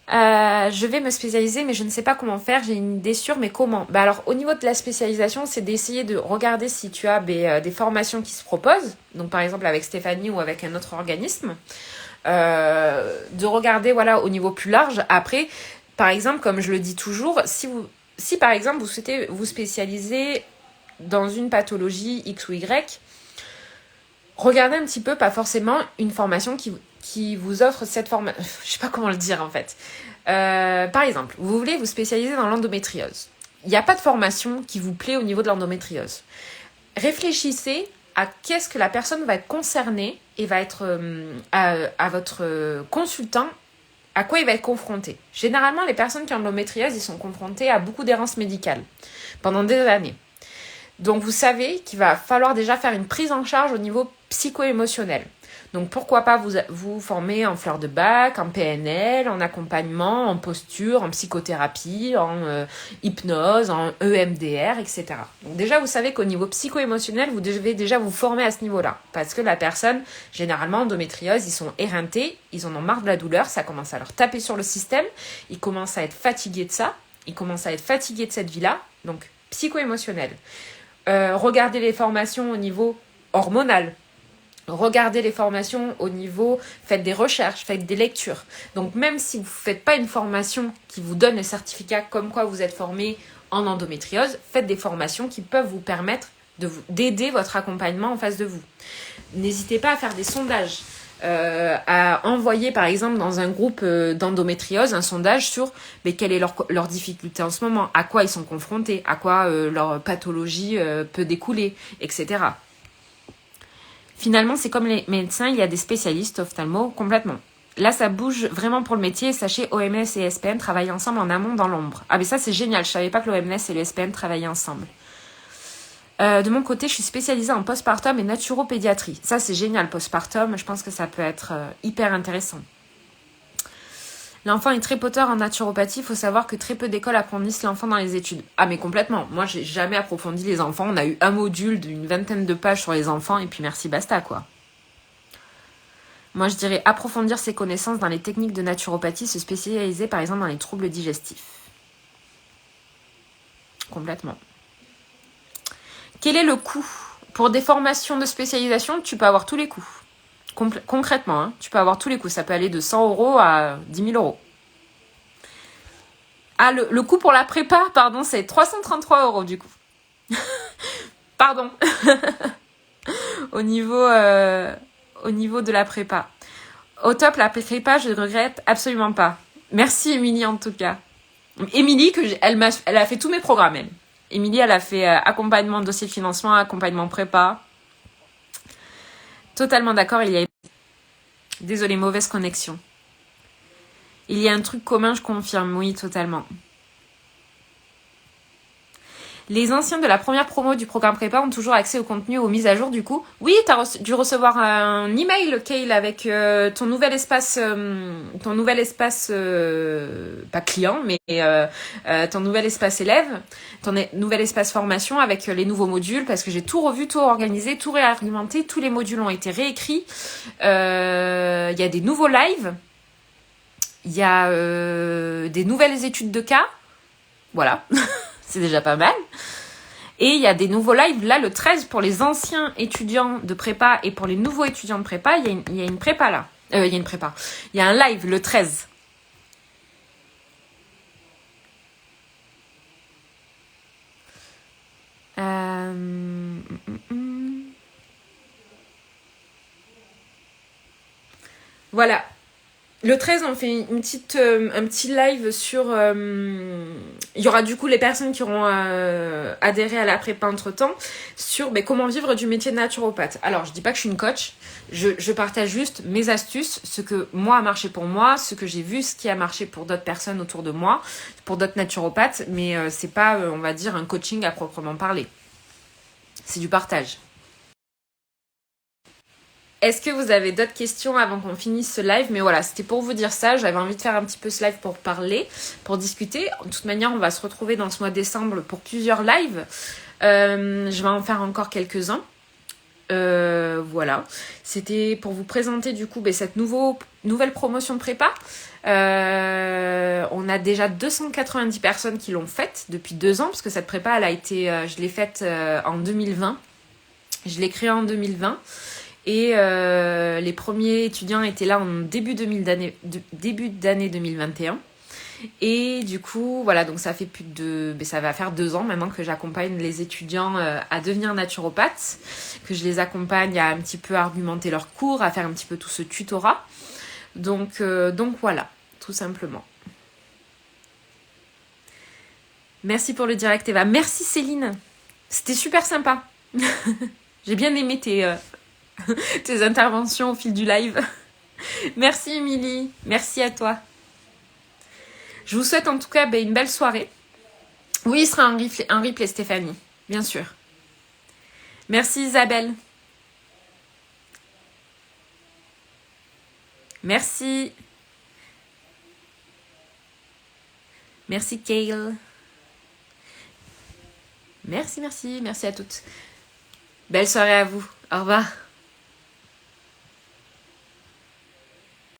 Je vais me spécialiser, mais je ne sais pas comment faire. J'ai une idée sûre, mais comment? Alors, au niveau de la spécialisation, c'est d'essayer de regarder si tu as des formations qui se proposent. Donc, par exemple, avec Stéphanie ou avec un autre organisme. De regarder, au niveau plus large. Après... Par exemple, comme je le dis toujours, si par exemple vous souhaitez vous spécialiser dans une pathologie X ou Y, regardez un petit peu, pas forcément une formation qui vous offre cette formation. Je sais pas comment le dire en fait. Par exemple, vous voulez vous spécialiser dans l'endométriose. Il n'y a pas de formation qui vous plaît au niveau de l'endométriose. Réfléchissez à qu'est-ce que la personne va être concernée et va être à votre consultant. À quoi il va être confronté? Généralement, les personnes qui ont de l'endométriose, ils sont confrontés à beaucoup d'errances médicales pendant des années. Donc, vous savez qu'il va falloir déjà faire une prise en charge au niveau psycho-émotionnel. Donc, pourquoi pas vous former en fleur de bac, en PNL, en accompagnement, en posture, en psychothérapie, en hypnose, en EMDR, etc. Donc, déjà, vous savez qu'au niveau psycho-émotionnel, vous devez déjà vous former à ce niveau-là. Parce que la personne, généralement, endométriose, ils sont éreintés, ils en ont marre de la douleur, ça commence à leur taper sur le système, ils commencent à être fatigués de ça, ils commencent à être fatigués de cette vie-là, donc psycho-émotionnel. Regardez les formations au niveau hormonal. Regardez les formations au niveau, faites des recherches, faites des lectures. Donc même si vous ne faites pas une formation qui vous donne le certificat comme quoi vous êtes formé en endométriose, faites des formations qui peuvent vous permettre d'aider votre accompagnement en face de vous. N'hésitez pas à faire des sondages, à envoyer par exemple dans un groupe d'endométriose un sondage sur quelle est leur difficulté en ce moment, à quoi ils sont confrontés, à quoi leur pathologie peut découler, etc. Finalement, c'est comme les médecins, il y a des spécialistes ophtalmo complètement. Là, ça bouge vraiment pour le métier. Sachez, OMS et SPN travaillent ensemble en amont dans l'ombre. Ah, mais ça, c'est génial. Je savais pas que l'OMS et le SPN travaillaient ensemble. De mon côté, je suis spécialisée en postpartum et naturopédiatrie. Ça, c'est génial, postpartum. Je pense que ça peut être hyper intéressant. L'enfant est très poteur en naturopathie. Il faut savoir que très peu d'écoles approfondissent l'enfant dans les études. Ah, mais complètement. Moi, j'ai jamais approfondi les enfants. On a eu un module d'une 20aine de pages sur les enfants et puis merci, basta, quoi. Moi, je dirais approfondir ses connaissances dans les techniques de naturopathie, se spécialiser par exemple dans les troubles digestifs. Complètement. Quel est le coût? Pour des formations de spécialisation, tu peux avoir tous les coûts. Concrètement, hein, tu peux avoir tous les coûts. Ça peut aller de 100 € à 10 000 €. Ah, le coût pour la prépa, pardon, c'est 333 € du coup. Pardon. au niveau de la prépa. Au top, la prépa, je ne regrette absolument pas. Merci Émilie en tout cas. Émilie, elle a fait tous mes programmes, elle. Émilie, elle a fait accompagnement, dossier de financement, accompagnement prépa. Totalement d'accord, il y a... Désolée, mauvaise connexion. Il y a un truc commun, je confirme, oui, totalement. Les anciens de la première promo du programme prépa ont toujours accès au contenu, aux mises à jour du coup. Oui, tu as dû recevoir un email, Kale, avec ton nouvel espace, pas client, mais ton nouvel espace élève, nouvel espace formation avec les nouveaux modules, parce que j'ai tout revu, tout organisé, tout réargumenté, tous les modules ont été réécrits. Il y a des nouveaux lives, il y a des nouvelles études de cas, voilà. C'est déjà pas mal. Et il y a des nouveaux lives. Là, le 13, pour les anciens étudiants de prépa et pour les nouveaux étudiants de prépa, il y a une prépa là. Il y a une prépa. Il y a un live le 13. Voilà. Le 13, on fait un petit live sur... il y aura du coup les personnes qui auront adhéré à la prépa entre-temps sur comment vivre du métier de naturopathe. Alors, je dis pas que je suis une coach, je partage juste mes astuces, ce que moi a marché pour moi, ce que j'ai vu, ce qui a marché pour d'autres personnes autour de moi, pour d'autres naturopathes, mais c'est pas, on va dire, un coaching à proprement parler. C'est du partage. Est-ce que vous avez d'autres questions avant qu'on finisse ce live? Mais voilà, c'était pour vous dire ça. J'avais envie de faire un petit peu ce live pour parler, pour discuter. De toute manière, on va se retrouver dans ce mois de décembre pour plusieurs lives. Je vais en faire encore quelques-uns. Voilà. C'était pour vous présenter du coup cette nouvelle promotion de prépa. On a déjà 290 personnes qui l'ont faite depuis 2 ans, parce que cette prépa, elle a été, je l'ai faite en 2020. Je l'ai créée en 2020. Et les premiers étudiants étaient là en début d'année 2021. Et du coup, voilà, donc ça fait ça va faire 2 ans maintenant que j'accompagne les étudiants à devenir naturopathes, que je les accompagne à un petit peu argumenter leurs cours, à faire un petit peu tout ce tutorat. Donc voilà, tout simplement. Merci pour le direct, Eva. Merci Céline. C'était super sympa. J'ai bien aimé tes interventions au fil du live. Merci Émilie, merci à toi. Je vous souhaite en tout cas une belle soirée. Oui, il sera un replay Stéphanie, bien sûr. Merci Isabelle. Merci. Merci Kale. Merci à toutes. Belle soirée à vous. Au revoir.